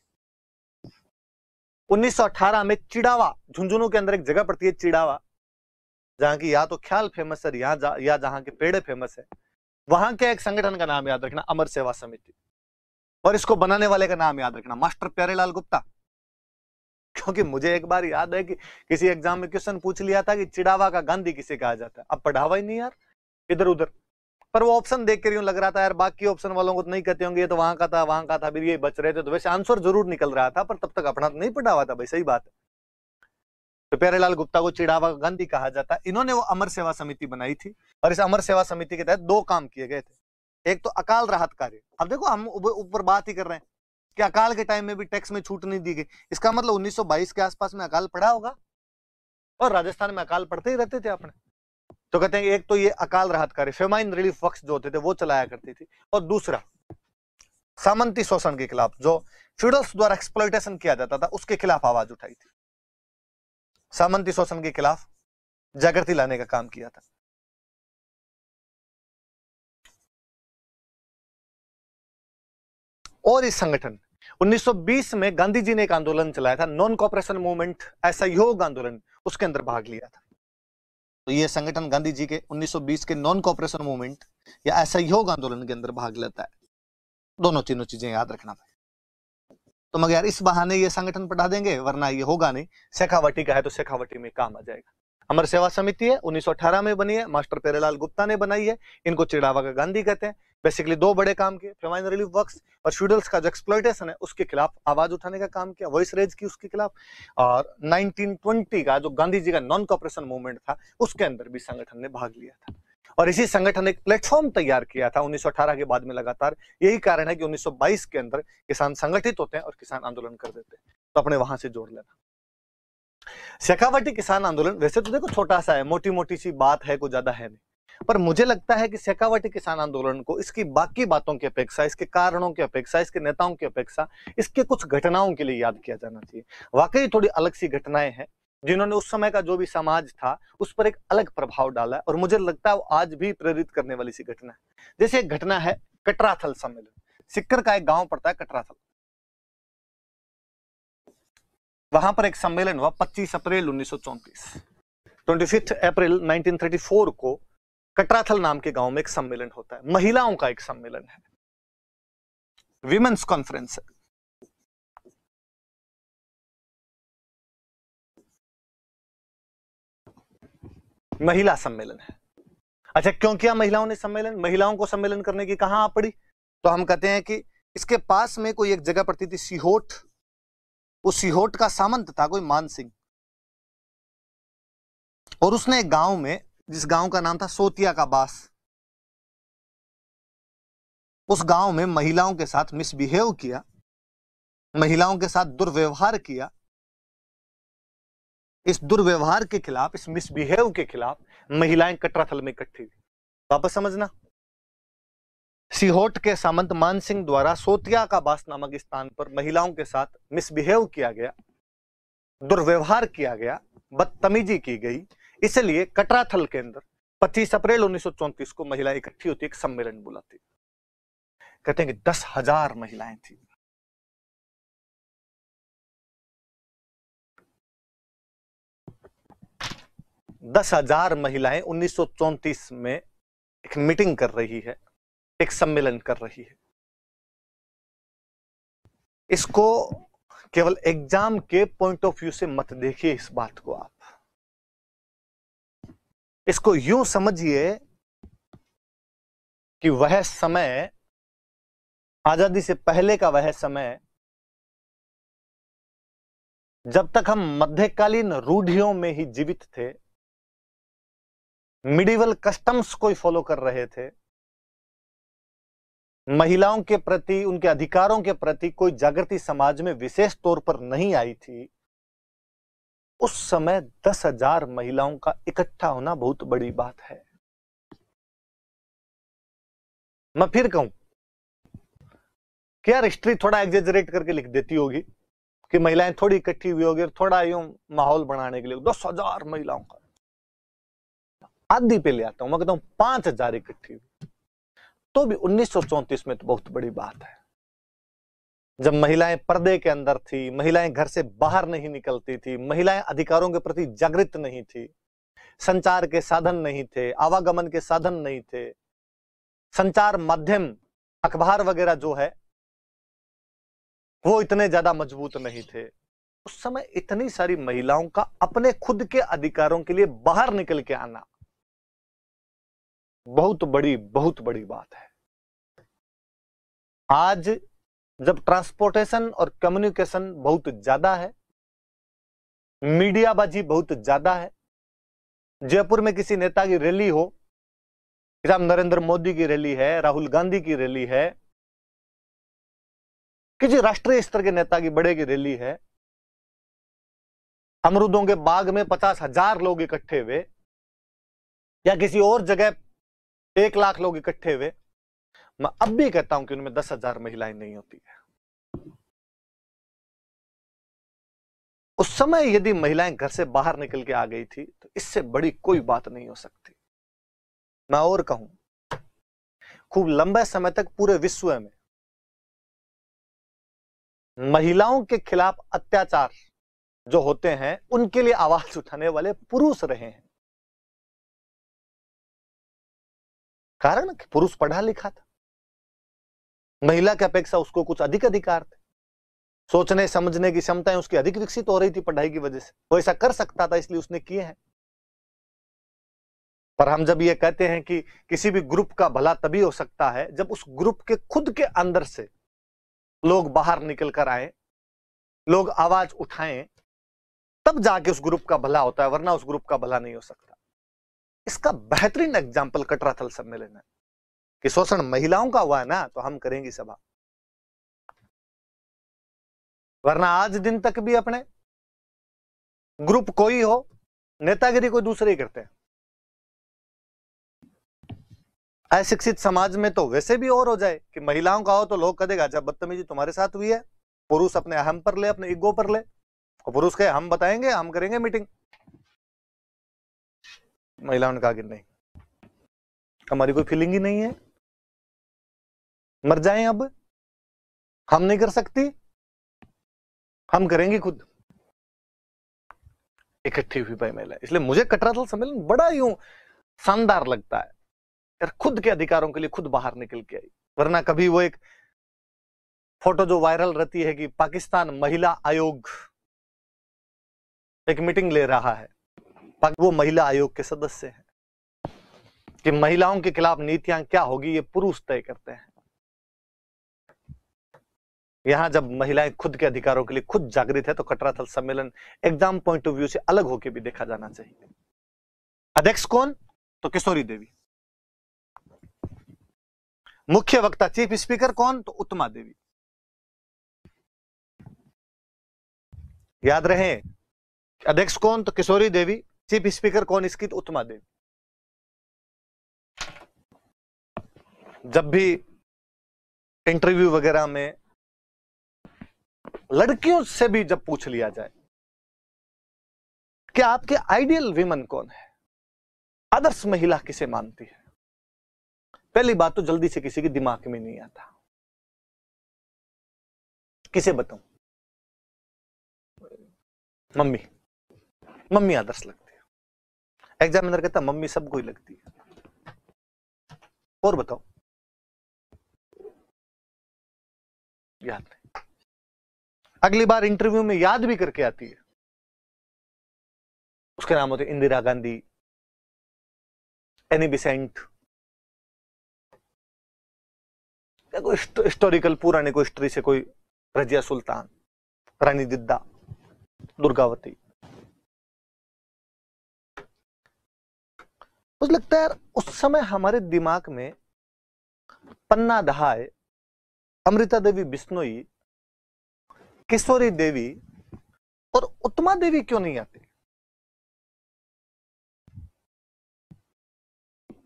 1918 में चिड़ावा, झुंझुनू के अंदर एक जगह पड़ती है चिड़ावा, जहां की या तो ख्याल फेमस है या जहां के पेड़े फेमस है, वहां के एक संगठन का नाम याद रखना, अमर सेवा समिति। और इसको बनाने वाले का नाम याद रखना, मास्टर प्यारेलाल गुप्ता। क्योंकि मुझे एक बार याद है कि किसी एग्जाम में क्वेश्चन पूछ लिया था कि चिड़ावा का गांधी किसे कहा जाता है। अब पढ़ावा ही नहीं यार इधर उधर, पर वो ऑप्शन देख कर यूं लग रहा था यार बाकी ऑप्शन वालों को तो नहीं कहते होंगे, ये तो वहां का था वहां का था, फिर ये बच रहे थे, तो वैसे आंसर जरूर निकल रहा था, पर तब तक अपना तो नहीं पढ़ा हुआ था भाई, सही बात है। तो प्यारेलाल गुप्ता को चिड़ावा गांधी कहा जाता है। इन्होंने वो अमर सेवा समिति बनाई थी, और इस अमर सेवा समिति के तहत 2 काम किए गए थे। एक तो अकाल राहत कार्य। अब देखो हम ऊपर बात ही कर रहे हैं कि अकाल के टाइम में भी टैक्स में छूट नहीं दी गई। इसका मतलब 1922 के आसपास में अकाल पड़ा होगा, और राजस्थान में अकाल पड़ते ही रहते थे अपने। तो कहते हैं एक तो ये अकाल राहत कार्य, फेमाइन रिलीफ वर्क्स जो होते थे वो चलाया करती थी, और दूसरा सामंती शोषण के खिलाफ, जो फ्यूडल्स द्वारा एक्सप्लॉइटेशन किया जाता था उसके खिलाफ आवाज उठाई थी। सामंती शोषण के खिलाफ जागृति लाने का काम किया था। और इस संगठन 1920 में गांधी जी ने एक आंदोलन चलाया था, नॉन कॉपरेशन मूवमेंट, असहयोग आंदोलन, उसके अंदर भाग लिया था। तो ये संगठन गांधी जी के 1920 के नॉन कॉपरेशन मूवमेंट या असहयोग आंदोलन के अंदर भाग लेता है। दोनों तीनों चीजें याद रखना भाई। तो मगर यार इस बहाने ये संगठन पढ़ा देंगे, वरना ये होगा नहीं। शेखावटी का है तो शेखावटी में काम आ जाएगा। अमर सेवा समिति है, 1918 में बनी है, मास्टर प्यारेलाल गुप्ता ने बनाई है। इनको चिड़ावा का गांधी कहते हैं। बेसिकली दो बड़े काम किए, फेमाइन रिलीफ वर्क्स और फ्यूडल्स का जो एक्सप्लॉइटेशन है उसके खिलाफ आवाज उठाने का काम किया, वॉइस रेज की उसके खिलाफ। और 1920 का जो गांधी जी का नॉन कॉपरेशन मूवमेंट था उसके अंदर भी संगठन ने भाग लिया था। और इसी संगठन ने एक प्लेटफॉर्म तैयार किया था 1918 के बाद में लगातार। यही कारण है कि 1922 के अंदर किसान संगठित होते हैं और किसान आंदोलन कर देते हैं। तो अपने वहां से जोड़ लेना। शेखावटी किसान आंदोलन वैसे तो देखो छोटा सा है, मोटी मोटी सी बात है, कोई ज्यादा है नहीं, पर मुझे लगता है कि शेखावटी किसान आंदोलन को इसकी बाकी बातों की अपेक्षा, इसके कारणों की अपेक्षा, इसके नेताओं की अपेक्षा, इसके कुछ घटनाओं के लिए याद किया जाना चाहिए। वाकई थोड़ी अलग सी घटनाएं हैं जिन्होंने उस समय का जो भी समाज था उस पर एक अलग प्रभाव डाला है, और मुझे लगता है वो आज भी प्रेरित करने वाली सी घटना है। जैसे एक घटना है कटराथल सम्मेलन। सिक्कर का एक गांव पड़ता है कटराथल, वहां पर एक सम्मेलन हुआ 25 अप्रैल 1934। 25 अप्रैल 1934 को कटराथल नाम के गांव में एक सम्मेलन होता है, महिलाओं का एक सम्मेलन है, विमेंस कॉन्फ्रेंस है। महिला सम्मेलन है। अच्छा, क्यों किया महिलाओं ने सम्मेलन? महिलाओं को सम्मेलन करने की कहां आप पड़ी? तो हम कहते हैं कि इसके पास में कोई एक जगह पड़ती थी सीहोट। उस सीहोट का सामंत था कोई मान सिंह, और उसने एक गांव में, जिस गांव का नाम था सोतिया का बास, उस गांव में महिलाओं के साथ मिसबिहेव किया, महिलाओं के साथ दुर्व्यवहार किया। इस दुर्व्यवहार के खिलाफ, इस मिसबिहेव के खिलाफ महिलाएं कटराथल में इकट्ठी हुई। वापस समझना, सीहोट के सामंत मान सिंह द्वारा सोतिया का बास नामक स्थान पर महिलाओं के साथ मिसबिहेव किया गया, दुर्व्यवहार किया गया, बदतमीजी की गई। इसलिए कटराथल के अंदर 25 अप्रैल 1934 को महिला इकट्ठी होती, एक सम्मेलन बुलाती। कहते हैं कि 10,000 महिलाएं थी। दस 10,000 महिलाएं 1934 में एक मीटिंग कर रही है, एक सम्मेलन कर रही है। इसको केवल एग्जाम के पॉइंट ऑफ व्यू से मत देखिए इस बात को, आप इसको यूं समझिए कि वह समय, आजादी से पहले का वह समय, जब तक हम मध्यकालीन रूढ़ियों में ही जीवित थे, मिडिवल कस्टम्स को फॉलो कर रहे थे, महिलाओं के प्रति, उनके अधिकारों के प्रति कोई जागृति समाज में विशेष तौर पर नहीं आई थी, उस समय 10,000 महिलाओं का इकट्ठा होना बहुत बड़ी बात है। मैं फिर कहूं कि यार हिस्ट्री थोड़ा एग्जेजरेट करके लिख देती होगी कि महिलाएं थोड़ी इकट्ठी हुई होगी, और थोड़ा यूं माहौल बनाने के लिए 10,000 महिलाओं का, आधी पे ले आता हूं, मैं कहता हूं 5,000 इकट्ठी हुई, तो भी 1934 में तो बहुत बड़ी बात है। जब महिलाएं पर्दे के अंदर थी, महिलाएं घर से बाहर नहीं निकलती थी, महिलाएं अधिकारों के प्रति जागृत नहीं थी, संचार के साधन नहीं थे, आवागमन के साधन नहीं थे, संचार माध्यम अखबार वगैरह जो है वो इतने ज्यादा मजबूत नहीं थे। उस समय इतनी सारी महिलाओं का अपने खुद के अधिकारों के लिए बाहर निकल के आना बहुत बड़ी बात है। आज जब ट्रांसपोर्टेशन और कम्युनिकेशन बहुत ज्यादा है, मीडियाबाजी बहुत ज्यादा है, जयपुर में किसी नेता की रैली हो, नरेंद्र मोदी की रैली है, राहुल गांधी की रैली है, किसी राष्ट्रीय स्तर के नेता की बड़े की रैली है, अमरूदों के बाग में 50,000 लोग इकट्ठे हुए, या किसी और जगह 1 लाख लोग इकट्ठे हुए, मैं अब भी कहता हूं कि उनमें 10,000 महिलाएं नहीं होती है। उस समय यदि महिलाएं घर से बाहर निकल के आ गई थी तो इससे बड़ी कोई बात नहीं हो सकती। मैं और कहूं, खूब लंबे समय तक पूरे विश्व में महिलाओं के खिलाफ अत्याचार जो होते हैं उनके लिए आवाज उठाने वाले पुरुष रहे हैं। कारण कि पुरुष पढ़ा लिखा था, महिला की अपेक्षा उसको कुछ अधिक अधिकार थे, सोचने समझने की क्षमताएं उसकी अधिक विकसित हो रही थी पढ़ाई की वजह से, वो ऐसा कर सकता था इसलिए उसने किए हैं। पर हम जब ये कहते हैं कि किसी भी ग्रुप का भला तभी हो सकता है जब उस ग्रुप के खुद के अंदर से लोग बाहर निकल कर आए, लोग आवाज उठाएं, तब जाके उस ग्रुप का भला होता है, वरना उस ग्रुप का भला नहीं हो सकता। इसका बेहतरीन एग्जाम्पल कटराथल सम्मेलन है कि शोषण महिलाओं का हुआ है ना तो हम करेंगे सभा, वरना आज दिन तक भी अपने ग्रुप कोई हो, नेतागिरी कोई दूसरे ही करते हैं। अशिक्षित समाज में तो वैसे भी और हो जाए कि महिलाओं का हो तो लोग कहेगा जब बदतमीजी तुम्हारे साथ हुई है, पुरुष अपने अहम पर ले, अपने ईगो पर ले, और पुरुष कहे हम बताएंगे, हम करेंगे मीटिंग। महिलाओं ने कहा कि नहीं, हमारी कोई फीलिंग ही नहीं है, मर जाएं अब, हम नहीं कर सकती, हम करेंगे खुद। इकट्ठी हुई भाई महिला। इसलिए मुझे कटराथल सम्मेलन बड़ा यूं शानदार लगता है यार, खुद के अधिकारों के लिए खुद बाहर निकल के आई। वरना कभी वो एक फोटो जो वायरल रहती है कि पाकिस्तान महिला आयोग एक मीटिंग ले रहा है, वो महिला आयोग के सदस्य हैं कि महिलाओं के खिलाफ नीतियां क्या होगी ये पुरुष तय करते हैं। यहां जब महिलाएं खुद के अधिकारों के लिए खुद जागृत है तो कटराथल सम्मेलन एग्जाम पॉइंट ऑफ व्यू से अलग होकर भी देखा जाना चाहिए। अध्यक्ष कौन? तो किशोरी देवी। मुख्य वक्ता चीफ स्पीकर कौन? तो उत्तमा देवी। याद रहे, अध्यक्ष कौन? तो किशोरी देवी। चीफ स्पीकर कौन इसकी? तो उत्तमा देवी। जब भी इंटरव्यू वगैरह में लड़कियों से भी जब पूछ लिया जाए कि आपके आइडियल विमन कौन है, आदर्श महिला किसे मानती है, पहली बात तो जल्दी से किसी के दिमाग में नहीं आता। किसे बताऊं? मम्मी। मम्मी आदर्श लगती है। एग्जामिनर कहता मम्मी सबको ही लगती है। और बताओ? याद नहीं। अगली बार इंटरव्यू में याद भी करके आती है, उसके नाम होते इंदिरा गांधी, एनी बिसेंट, या कोई हिस्टोरिकल पुराने कोई हिस्ट्री से कोई रजिया सुल्तान, रानी दिद्दा, दुर्गावती। मुझे लगता है यार उस समय हमारे दिमाग में पन्ना दहाय, अमृता देवी बिश्नोई, किशोरी देवी और उत्तमा देवी क्यों नहीं आती?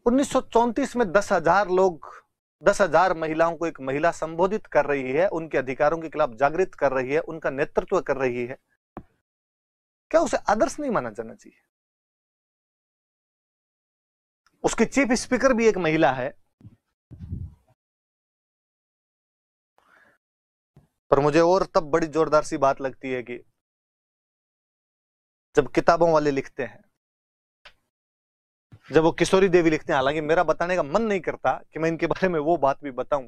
1934 में 10,000 लोग, 10,000 महिलाओं को एक महिला संबोधित कर रही है, उनके अधिकारों के खिलाफ जागृत कर रही है, उनका नेतृत्व कर रही है, क्या उसे आदर्श नहीं माना जाना चाहिए? उसकी चीफ स्पीकर भी एक महिला है। पर मुझे और तब बड़ी जोरदार सी बात लगती है कि जब किताबों वाले लिखते हैं, जब वो किशोरी देवी लिखते हैं, हालांकि मेरा बताने का मन नहीं करता कि मैं इनके बारे में वो बात भी बताऊं,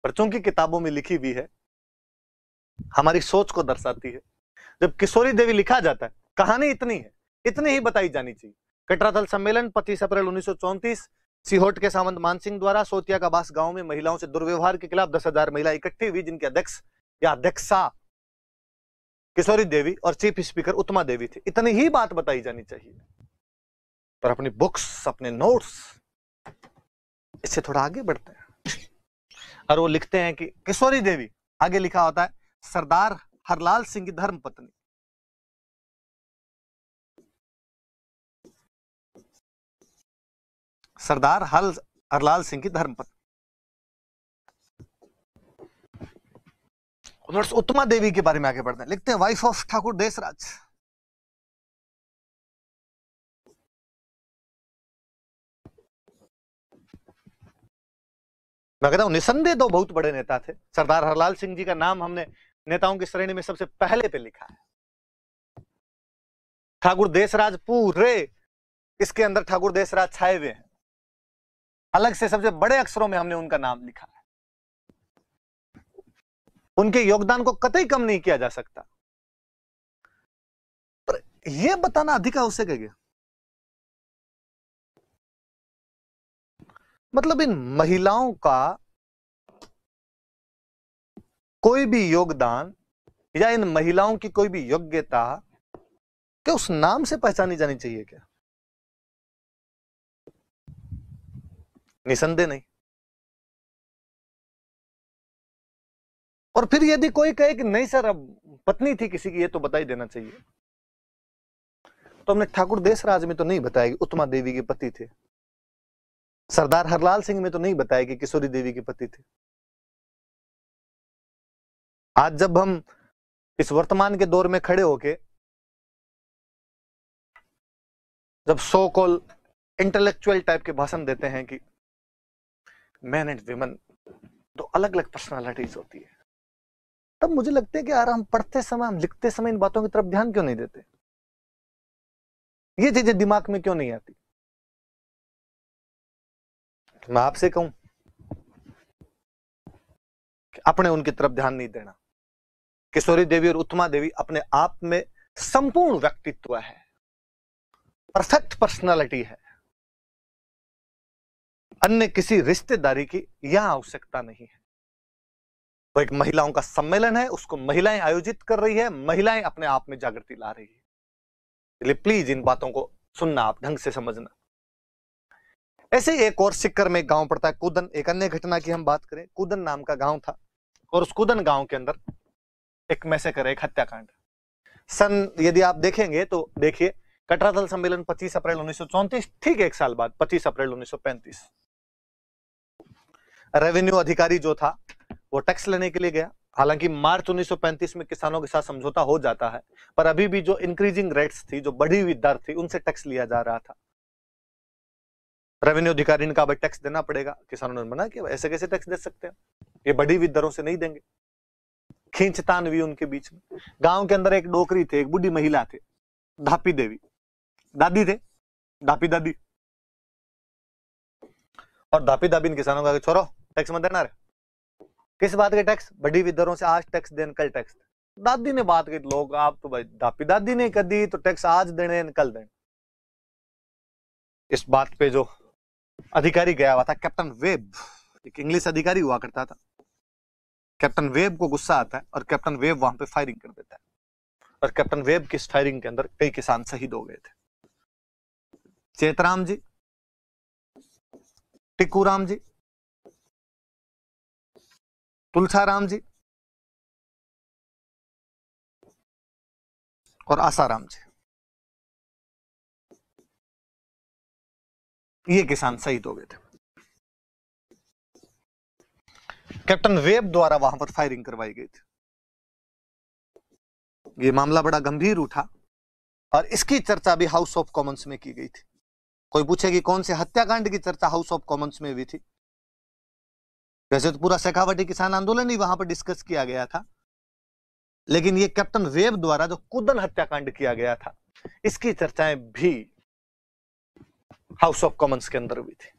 पर चूंकि किताबों में लिखी हुई है, हमारी सोच को दर्शाती है। जब किशोरी देवी लिखा जाता है, कहानी इतनी है, इतनी ही बताई जानी चाहिए। कटराथल सम्मेलन 25 अप्रैल 1934 सीहोट के सामंत मानसिंह द्वारा सोतिया का बास गांव में महिलाओं से दुर्व्यवहार के खिलाफ 10,000 महिला इकट्ठी हुई, जिनके अध्यक्ष या अध्यक्षा किशोरी देवी और चीफ स्पीकर उत्तमा देवी थे। इतनी ही बात बताई जानी चाहिए। पर अपनी बुक्स, अपने नोट्स, इससे थोड़ा आगे बढ़ते हैं और वो लिखते हैं कि किशोरी देवी आगे लिखा होता है सरदार हरलाल सिंह की धर्मपत्नी। सरदार हरलाल सिंह की धर्मपत्नी। उत्तमा देवी के बारे में आगे बढ़ते हैं, लिखते हैं वाइफ ऑफ ठाकुर देसराज। मैं कहता हूं निसंदेह दो बहुत बड़े नेता थे। सरदार हरलाल सिंह जी का नाम हमने नेताओं की श्रेणी में सबसे पहले पे लिखा है। ठाकुर देसराज पूरे इसके अंदर ठाकुर देसराज छाए हुए हैं, अलग से सबसे बड़े अक्षरों में हमने उनका नाम लिखा है। उनके योगदान को कतई कम नहीं किया जा सकता। पर यह बताना अधिक आवश्यक है क्या? मतलब इन महिलाओं का कोई भी योगदान या इन महिलाओं की कोई भी योग्यता क्या उस नाम से पहचानी जानी चाहिए क्या? निसंदेह नहीं। और फिर यदि कोई कहे कि नहीं सर अब पत्नी थी किसी की, ये तो बता ही देना चाहिए, तो हमने ठाकुर देसराज में तो नहीं बताया कि उत्तमा देवी के पति थे, सरदार हरलाल सिंह में तो नहीं बताया कि किशोरी देवी के पति थे। आज जब हम इस वर्तमान के दौर में खड़े होके जब सो कॉल इंटेलेक्चुअल टाइप के भाषण देते हैं कि मैन एंड विमेन तो अलग अलग पर्सनालिटीज होती है, तब मुझे लगता है कि यार हम पढ़ते समय, हम लिखते समय इन बातों की तरफ ध्यान क्यों नहीं देते? ये चीजें दिमाग में क्यों नहीं आती? मैं आपसे कहूं कि अपने उनकी तरफ ध्यान नहीं देना। किशोरी देवी और उत्तमा देवी अपने आप में संपूर्ण व्यक्तित्व है, परफेक्ट पर्सनालिटी है। अन्य किसी रिश्तेदारी की यहां आवश्यकता नहीं है। वो एक महिलाओं का सम्मेलन है, उसको महिलाएं आयोजित कर रही है, महिलाएं अपने आप में जागृति ला रही है। इसलिए प्लीज इन बातों को सुनना, आप ढंग से समझना। ऐसे ही एक और सिक्कर में एक गांव पड़ता है कूदन। एक अन्य घटना की हम बात करें, कूदन नाम का गांव था और उस कूदन गांव के अंदर एक मैसेकर, एक हत्याकांड। सन यदि आप देखेंगे तो देखिए, कटरा दल सम्मेलन 25 अप्रैल 1934, ठीक एक साल बाद 25 अप्रैल 1935। रेवेन्यू अधिकारी जो था वो टैक्स लेने के लिए गया। हालांकि मार्च 1935 में किसानों के साथ समझौता हो जाता है, पर अभी भी जो इंक्रीजिंग रेट्स थी, जो बढ़ी हुई दर थी, उनसे टैक्स लिया जा रहा था। रेवेन्यू अधिकारी ने कहा भाई टैक्स देना पड़ेगा। किसानों ने मना किया, ऐसे कैसे टैक्स दे सकते हैं, ये बढ़ी हुई दरों से नहीं देंगे। खींचतान हुई उनके बीच में। गांव के अंदर एक डोकरी थे, एक बुढ़ी महिला थे, धापी देवी, दादी थे, धापी दादी। और धापी दादी ने किसानों का छोड़ो टैक्स मत देना रे। किस बात के टैक्स? बढ़ी हुई दरों से, आज टैक्स देने कल टैक्स। दादी ने बात की, लोग आप तो भाई धापी दादी ने कर दी तो टैक्स आज देने कल देने। इस बात पे जो अधिकारी गया हुआ था, कैप्टन वेब, एक इंग्लिश अधिकारी हुआ करता था, कैप्टन वेब को गुस्सा आता है और कैप्टन वेब वहां पे फायरिंग कर देता है। और कैप्टन वेब की इस फायरिंग के अंदर कई किसान शहीद हो गए थे। चेतराम जी, टिक्कूराम जी, तुलसाराम जी और आसाराम जी, ये किसान शहीद हो गए थे। कैप्टन वेब द्वारा वहां पर फायरिंग करवाई गई थी। ये मामला बड़ा गंभीर उठा और इसकी चर्चा भी हाउस ऑफ कॉमन्स में की गई थी। कोई पूछे कि कौन से हत्याकांड की चर्चा हाउस ऑफ कॉमन्स में हुई थी? वैसे तो पूरा शेखावटी किसान आंदोलन ही वहां पर डिस्कस किया गया था, लेकिन ये कैप्टन वेब द्वारा जो कूदन हत्याकांड किया गया था, इसकी चर्चाएं भी हाउस ऑफ कॉमन्स के अंदर हुई थी।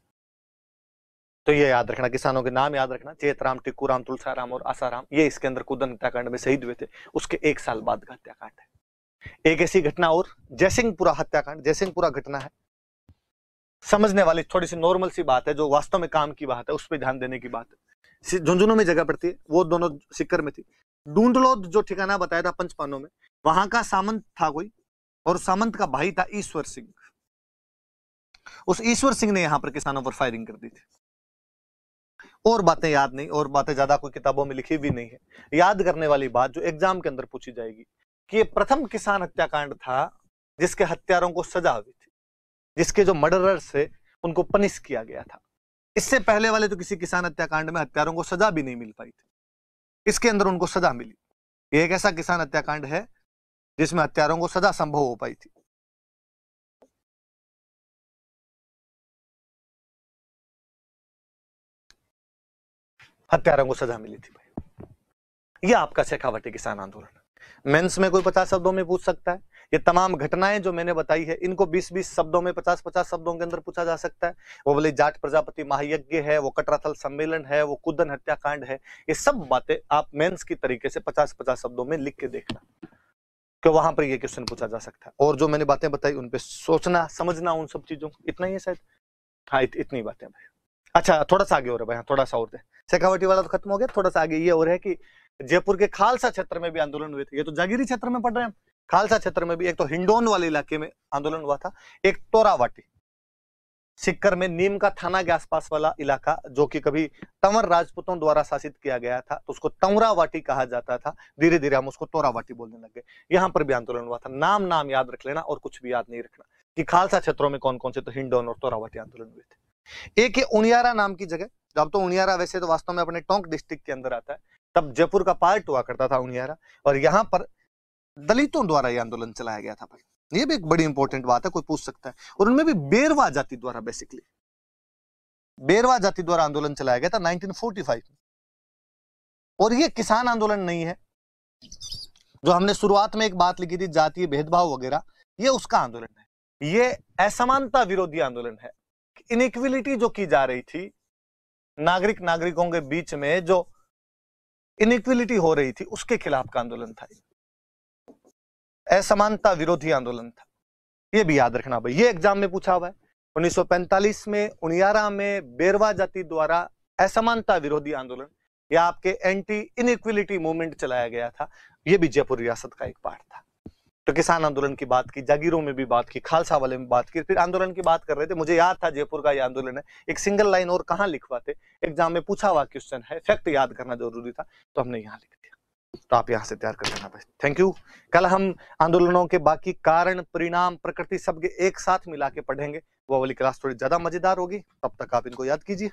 तो ये याद रखना, किसानों के नाम याद रखना, चेतराम, टिक्कूराम, तुलसाराम और आसाराम, ये इसके अंदर कूदन हत्याकांड में शहीद हुए थे। उसके एक साल बाद का हत्याकांड है। एक ऐसी घटना और जयसिंहपुरा हत्याकांड, जयसिंहपुरा घटना है, समझने वाली थोड़ी सी नॉर्मल सी बात है, जो वास्तव में काम की बात है, उस पर ध्यान देने की बात है। झुंझुनू में जगह पड़ती है, वो दोनों सिक्कर में थी। डूंडलोद जो ठिकाना बताया था पंचपानों में, वहां का सामंत था कोई, और सामंत का भाई था ईश्वर सिंह। उस ईश्वर सिंह ने यहां पर किसानों पर फायरिंग कर दी थी। और बातें याद नहीं, और बातें ज्यादा कोई किताबों में लिखी भी नहीं है। याद करने वाली बात जो एग्जाम के अंदर पूछी जाएगी कि ये प्रथम किसान हत्याकांड था जिसके हत्यारों को सजा हुई थी, जिसके जो मर्डरर्स थे उनको पनिश किया गया था। इससे पहले वाले तो किसी किसान हत्याकांड में हत्यारों को सजा भी नहीं मिल पाई थी, इसके अंदर उनको सजा मिली। ये एक ऐसा किसान हत्याकांड है जिसमें हत्यारों को सजा संभव हो पाई थी। हत्यारों को सजा मिली थी भाई। ये आपका शेखावटी किसान आंदोलन। मेंस में कोई 50 शब्दों में पूछ सकता है। ये तमाम घटनाएं जो मैंने बताई है इनको 20-20 शब्दों में, 50-50 शब्दों के अंदर पूछा जा सकता है। वो बोले जाट प्रजापति महायज्ञ है, वो कटराथल सम्मेलन है, वो कुदन हत्याकांड है, ये सब बातें आप मेंस की तरीके से 50-50 शब्दों में लिख के देखना कि वहां पर ये क्वेश्चन पूछा जा सकता है। और जो मैंने बातें बताई उन पे सोचना समझना, उन सब चीजों इतना ही है शायद। हाँ इतनी बातें भाई। अच्छा थोड़ा सा आगे और है भाई, थोड़ा सा और है। शेखावटी वाला तो खत्म हो गया, थोड़ा सा आगे ये और है कि जयपुर के खालसा क्षेत्र में भी आंदोलन हुए थे। ये तो जागीरी क्षेत्र में पढ़ रहे हैं, खालसा क्षेत्र में भी एक तो हिंडोन वाले इलाके में आंदोलन हुआ था, एक तोरावाटी सिक्कर में नीम का थाना के आसपास वाला इलाका जो कि कभी तंवर राजपूतों द्वारा शासित किया गया था तो उसको तंवरावाटी कहा जाता था, धीरे धीरे हम उसको तोरावाटी बोलने लग गए। यहां पर भी आंदोलन हुआ था। नाम याद रख लेना और कुछ भी याद नहीं रखना कि खालसा क्षेत्रों में कौन कौन से, तो हिंडोन और तोरावाटी आंदोलन हुए थे। एक उनियारा नाम की जगह, जब तो उनियारा वैसे तो वास्तव में अपने टोंक डिस्ट्रिक्ट के अंदर आता है, तब जयपुर का पार्ट हुआ करता था उनियारा, और यहां पर दलितों द्वारा यह आंदोलन चलाया गया था भाई। ये भी एक बड़ी इंपॉर्टेंट बात है, कोई पूछ सकता है। और उनमें भी बेरवा जाति द्वारा, बेसिकली बेरवा जाति द्वारा आंदोलन चलाया गया था 1945 में। और ये किसान आंदोलन नहीं है जो हमने शुरुआत में एक बात लिखी थी जातीय भेदभाव वगैरह, ये उसका आंदोलन है। ये असमानता विरोधी आंदोलन है। इनइक्विलिटी जो की जा रही थी नागरिकों के बीच में, जो इनइक्विलिटी हो रही थी उसके खिलाफ का आंदोलन था, असमानता विरोधी आंदोलन था। ये भी याद रखना भाई, ये एग्जाम में पूछा हुआ है। 1945 में उनियारा में बेरवा जाति द्वारा असमानता विरोधी आंदोलन या आपके एंटी इनइक्विलिटी मूवमेंट चलाया गया था। ये भी जयपुर रियासत का एक पार्ट था। तो किसान आंदोलन की बात की, जागीरों में भी बात की, खालसा वाले में बात की, फिर आंदोलन की बात कर रहे थे। मुझे याद था जयपुर का ये आंदोलन है। एक सिंगल लाइन और कहां लिखवाते, एग्जाम में पूछा हुआ क्वेश्चन है, फैक्ट याद करना जरूरी था तो हमने यहाँ लिख दिया। तो आप यहाँ से तैयार कर लेना भाई। Thank you. कल हम आंदोलनों के बाकी कारण, परिणाम, प्रकृति सब एक साथ मिला के पढ़ेंगे। वो वाली क्लास थोड़ी ज्यादा मजेदार होगी। तब तक आप इनको याद कीजिए।